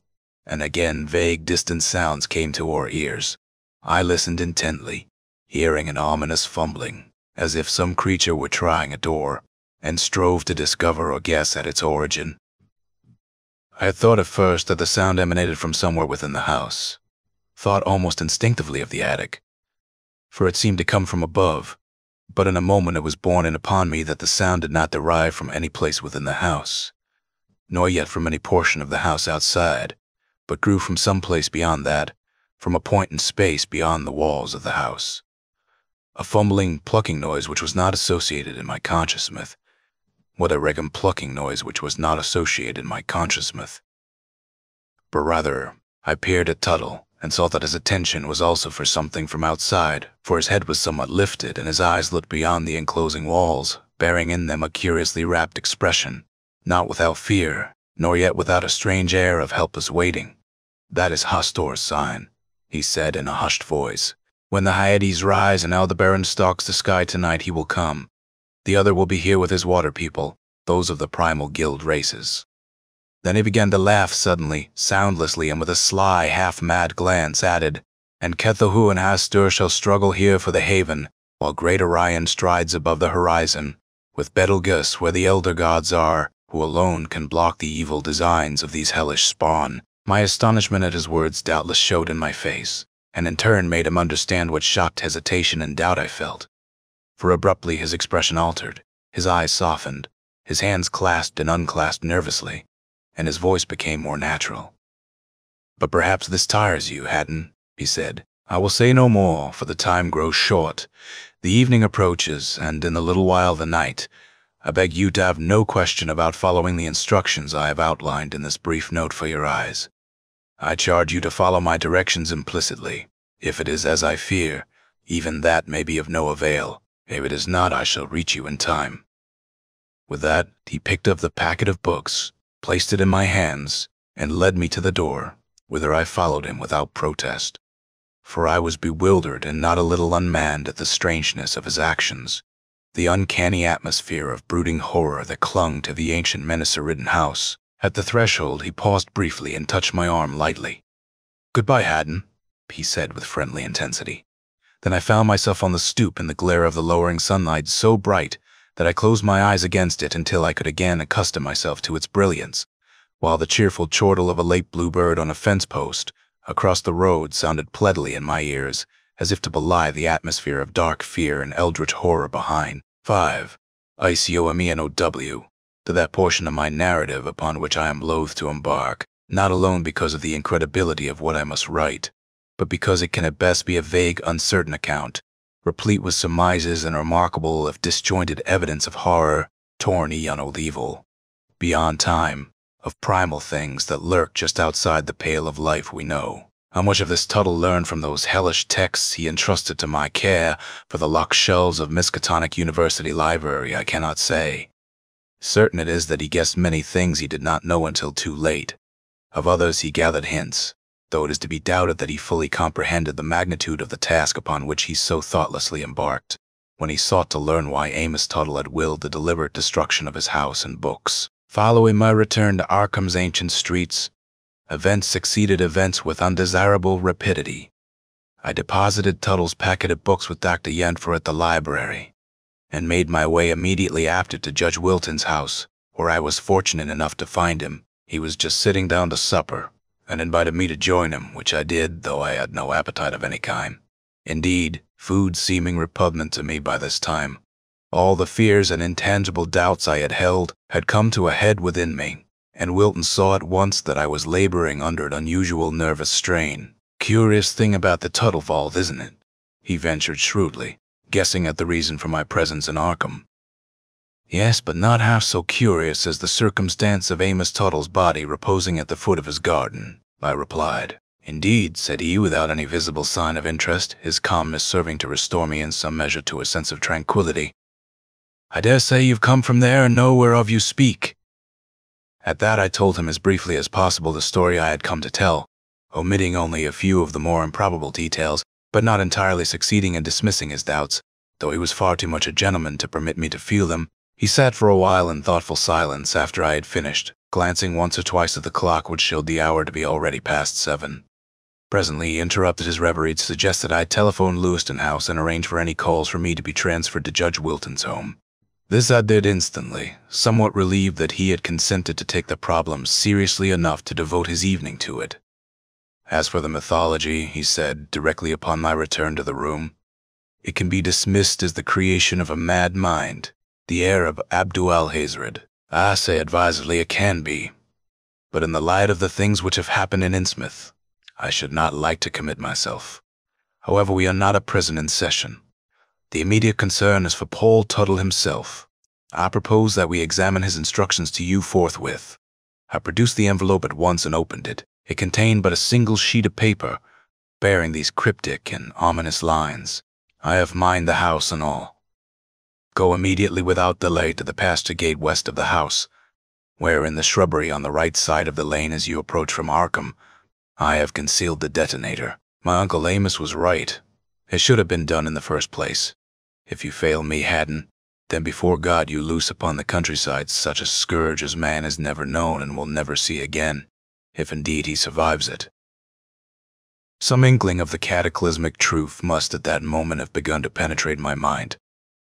and again vague distant sounds came to our ears. I listened intently, hearing an ominous fumbling, as if some creature were trying a door, and strove to discover or guess at its origin. I had thought at first that the sound emanated from somewhere within the house, thought almost instinctively of the attic, for it seemed to come from above, but in a moment it was borne in upon me that the sound did not derive from any place within the house, nor yet from any portion of the house outside, but grew from some place beyond that, from a point in space beyond the walls of the house. A fumbling, plucking noise which was not associated in my consciousness. What a regum plucking noise which was not associated in my consciousness. But rather, I peered at Tuttle, and saw that his attention was also for something from outside, for his head was somewhat lifted and his eyes looked beyond the enclosing walls, bearing in them a curiously rapt expression, not without fear, nor yet without a strange air of helpless waiting. That is Hastur's sign, he said in a hushed voice. When the Hyades rise and Aldebaran stalks the sky tonight, he will come. The other will be here with his water people, those of the primal guild races. Then he began to laugh suddenly, soundlessly, and with a sly, half-mad glance added, And Kethohu and Hastur shall struggle here for the haven, while great Orion strides above the horizon, with Betelgeuse where the elder gods are, who alone can block the evil designs of these hellish spawn. My astonishment at his words doubtless showed in my face, and in turn made him understand what shocked hesitation and doubt I felt. For abruptly his expression altered, his eyes softened, his hands clasped and unclasped nervously, and his voice became more natural. "But perhaps this tires you, Hatton," he said. "I will say no more, for the time grows short. The evening approaches, and in a little while the night. I beg you to have no question about following the instructions I have outlined in this brief note for your eyes. I charge you to follow my directions implicitly. If it is as I fear, even that may be of no avail. If it is not, I shall reach you in time." With that, he picked up the packet of books, placed it in my hands, and led me to the door, whither I followed him without protest. For I was bewildered and not a little unmanned at the strangeness of his actions, the uncanny atmosphere of brooding horror that clung to the ancient menace-ridden house. At the threshold he paused briefly and touched my arm lightly. "Goodbye, Hatton," he said with friendly intensity. Then I found myself on the stoop in the glare of the lowering sunlight so bright that I closed my eyes against it until I could again accustom myself to its brilliance, while the cheerful chortle of a late bluebird on a fence post across the road sounded pleadily in my ears, as if to belie the atmosphere of dark fear and eldritch horror behind. 5. ICOMENOW, to that portion of my narrative upon which I am loath to embark, not alone because of the incredibility of what I must write, but because it can at best be a vague, uncertain account, replete with surmises and remarkable if disjointed evidence of horror, torn eon old evil, beyond time, of primal things that lurk just outside the pale of life we know. How much of this Tuttle learned from those hellish texts he entrusted to my care for the locked shelves of Miskatonic University Library I cannot say. Certain it is that he guessed many things he did not know until too late. Of others he gathered hints, though it is to be doubted that he fully comprehended the magnitude of the task upon which he so thoughtlessly embarked, when he sought to learn why Amos Tuttle had willed the deliberate destruction of his house and books. Following my return to Arkham's ancient streets, events succeeded events with undesirable rapidity. I deposited Tuttle's packet of books with Dr. Yenfer at the library, and made my way immediately after to Judge Wilton's house, where I was fortunate enough to find him. He was just sitting down to supper, and invited me to join him, which I did, though I had no appetite of any kind. Indeed, food seeming repugnant to me by this time, all the fears and intangible doubts I had held had come to a head within me, and Wilton saw at once that I was laboring under an unusual nervous strain. "Curious thing about the Tuttle vault, isn't it?" he ventured shrewdly, guessing at the reason for my presence in Arkham. "Yes, but not half so curious as the circumstance of Amos Tuttle's body reposing at the foot of his garden," I replied. "Indeed," said he, without any visible sign of interest, his calmness serving to restore me in some measure to a sense of tranquility. "I dare say you've come from there and know whereof you speak." At that I told him as briefly as possible the story I had come to tell, omitting only a few of the more improbable details, but not entirely succeeding in dismissing his doubts, though he was far too much a gentleman to permit me to feel them. He sat for a while in thoughtful silence after I had finished, glancing once or twice at the clock which showed the hour to be already past 7. Presently he interrupted his reverie to suggest that I telephone Lewiston House and arrange for any calls for me to be transferred to Judge Wilton's home. This I did instantly, somewhat relieved that he had consented to take the problem seriously enough to devote his evening to it. "As for the mythology," he said, directly upon my return to the room, "it can be dismissed as the creation of a mad mind, the heir of Abdul-Hazred. I say advisedly it can be, but in the light of the things which have happened in Innsmouth, I should not like to commit myself. However, we are not at present in session. The immediate concern is for Paul Tuttle himself. I propose that we examine his instructions to you forthwith." I produced the envelope at once and opened it. It contained but a single sheet of paper, bearing these cryptic and ominous lines: "I have mined the house and all. Go immediately without delay to the pasture gate west of the house, where in the shrubbery on the right side of the lane as you approach from Arkham, I have concealed the detonator. My Uncle Amos was right. It should have been done in the first place. If you fail me, Haddon, then before God you loose upon the countryside such a scourge as man has never known and will never see again, if indeed he survives it." Some inkling of the cataclysmic truth must at that moment have begun to penetrate my mind,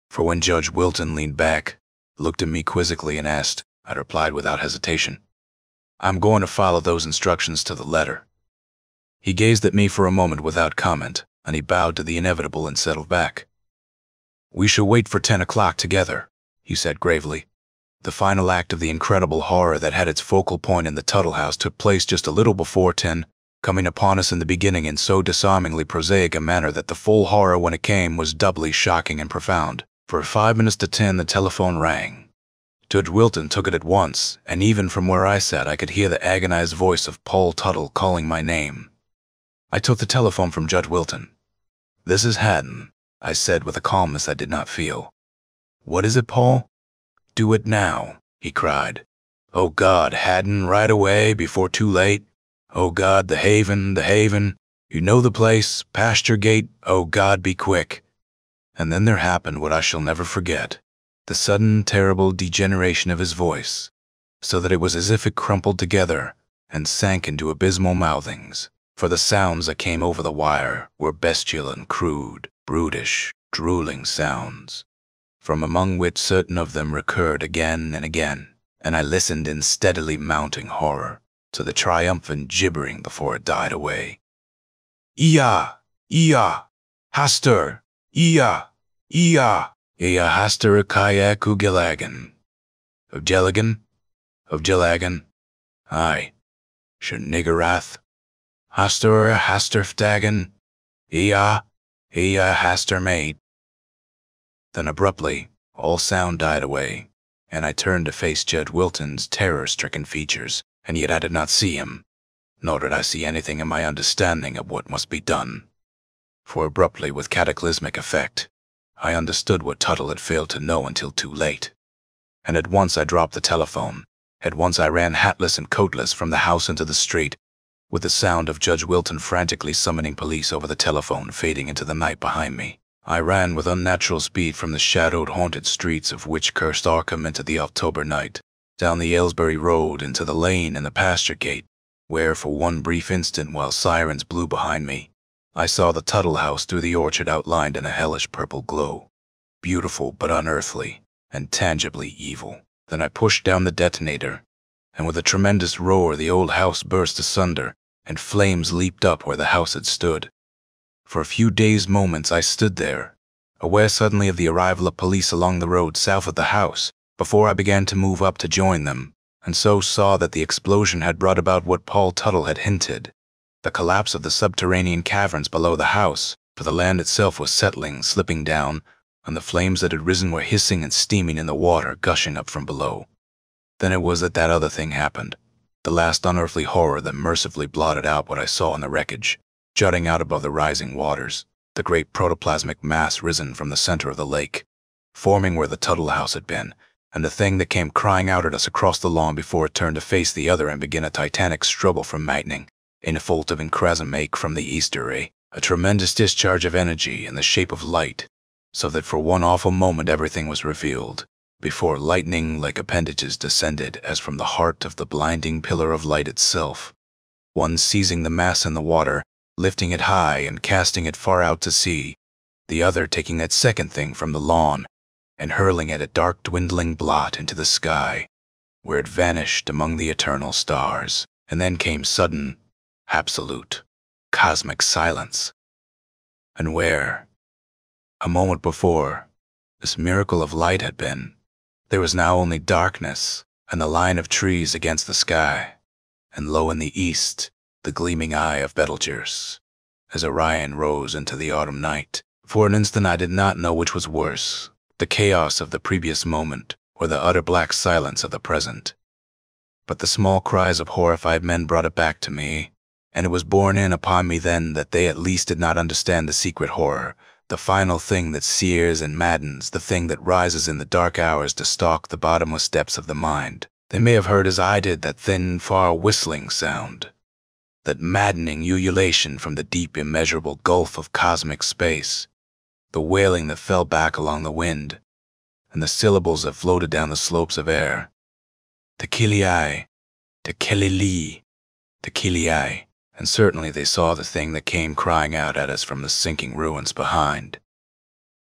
for when Judge Wilton leaned back, looked at me quizzically and asked, I replied without hesitation, "I'm going to follow those instructions to the letter." He gazed at me for a moment without comment, and he bowed to the inevitable and settled back. "We shall wait for 10 o'clock together," he said gravely. The final act of the incredible horror that had its focal point in the Tuttle house took place just a little before 10, coming upon us in the beginning in so disarmingly prosaic a manner that the full horror when it came was doubly shocking and profound. For 5 minutes to 10 the telephone rang. Judge Wilton took it at once, and even from where I sat I could hear the agonized voice of Paul Tuttle calling my name. I took the telephone from Judge Wilton. "This is Haddon," I said with a calmness I did not feel. "What is it, Paul?" "Do it now," he cried. "Oh God, Haddon, right away, before too late. Oh God, the Haven, the Haven. You know the place, Pasture Gate. Oh God, be quick." And then there happened what I shall never forget, the sudden, terrible degeneration of his voice, so that it was as if it crumpled together and sank into abysmal mouthings. For the sounds that came over the wire were bestial and crude, brutish, drooling sounds, from among which certain of them recurred again and again, and I listened in steadily mounting horror to the triumphant gibbering before it died away. "Iya! Iya! Hastur! Iya! Iya! Hastur kayak ugelagan. Of Jelagan? Of Jelagan? Aye. Nigerath. Hastur Hasturfdagan. Hastur mate. Then abruptly, all sound died away, and I turned to face Judge Wilton's terror-stricken features, and yet I did not see him, nor did I see anything in my understanding of what must be done. For abruptly, with cataclysmic effect, I understood what Tuttle had failed to know until too late. And at once I dropped the telephone. At once I ran hatless and coatless from the house into the street, with the sound of Judge Wilton frantically summoning police over the telephone fading into the night behind me. I ran with unnatural speed from the shadowed, haunted streets of witch-cursed Arkham into the October night, down the Aylesbury Road into the lane and the pasture gate, where for one brief instant, while sirens blew behind me, I saw the Tuttle house through the orchard outlined in a hellish purple glow, beautiful but unearthly, and tangibly evil. Then I pushed down the detonator, and with a tremendous roar the old house burst asunder, and flames leaped up where the house had stood. For a few dazed moments I stood there, aware suddenly of the arrival of police along the road south of the house, before I began to move up to join them, and so saw that the explosion had brought about what Paul Tuttle had hinted, the collapse of the subterranean caverns below the house, for the land itself was settling, slipping down, and the flames that had risen were hissing and steaming in the water gushing up from below. Then it was that other thing happened, the last unearthly horror that mercifully blotted out what I saw in the wreckage, jutting out above the rising waters, the great protoplasmic mass risen from the center of the lake, forming where the Tuttle house had been, and the thing that came crying out at us across the lawn before it turned to face the other and begin a titanic struggle from lightning, in a fold of encrasmake from the easter ray, a tremendous discharge of energy in the shape of light, so that for one awful moment everything was revealed, before lightning-like appendages descended as from the heart of the blinding pillar of light itself, one seizing the mass in the water, lifting it high and casting it far out to sea, the other taking that second thing from the lawn and hurling it a dark dwindling blot into the sky, where it vanished among the eternal stars, and then came sudden, absolute, cosmic silence. And where, a moment before, this miracle of light had been, there was now only darkness and the line of trees against the sky, and low in the east, the gleaming eye of Betelgeuse, as Orion rose into the autumn night. For an instant I did not know which was worse, the chaos of the previous moment or the utter black silence of the present. But the small cries of horrified men brought it back to me, and it was borne in upon me then that they at least did not understand the secret horror, the final thing that sears and maddens, the thing that rises in the dark hours to stalk the bottomless depths of the mind. They may have heard as I did that thin, far whistling sound, that maddening ululation from the deep, immeasurable gulf of cosmic space, the wailing that fell back along the wind, and the syllables that floated down the slopes of air. Tekiliai, Tekilili, Tekiliai. And certainly they saw the thing that came crying out at us from the sinking ruins behind,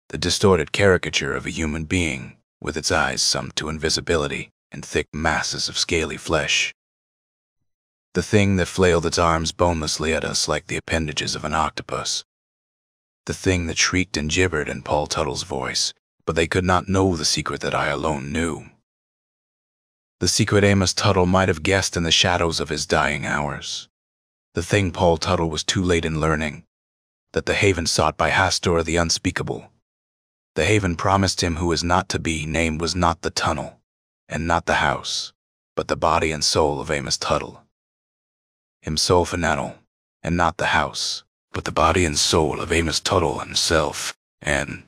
the distorted caricature of a human being, with its eyes sunk to invisibility and thick masses of scaly flesh. The thing that flailed its arms bonelessly at us like the appendages of an octopus. The thing that shrieked and gibbered in Paul Tuttle's voice, but they could not know the secret that I alone knew. The secret Amos Tuttle might have guessed in the shadows of his dying hours. The thing Paul Tuttle was too late in learning, that the haven sought by Hastur the unspeakable, the haven promised him who was not to be named, was not the tunnel, and not the house, but the body and soul of Amos Tuttle. Himself Fananal, and not the house, but the body and soul of Amos Tuttle himself, and,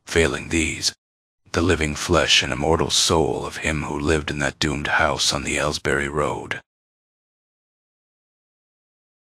failing these, the living flesh and immortal soul of him who lived in that doomed house on the Aylesbury Road.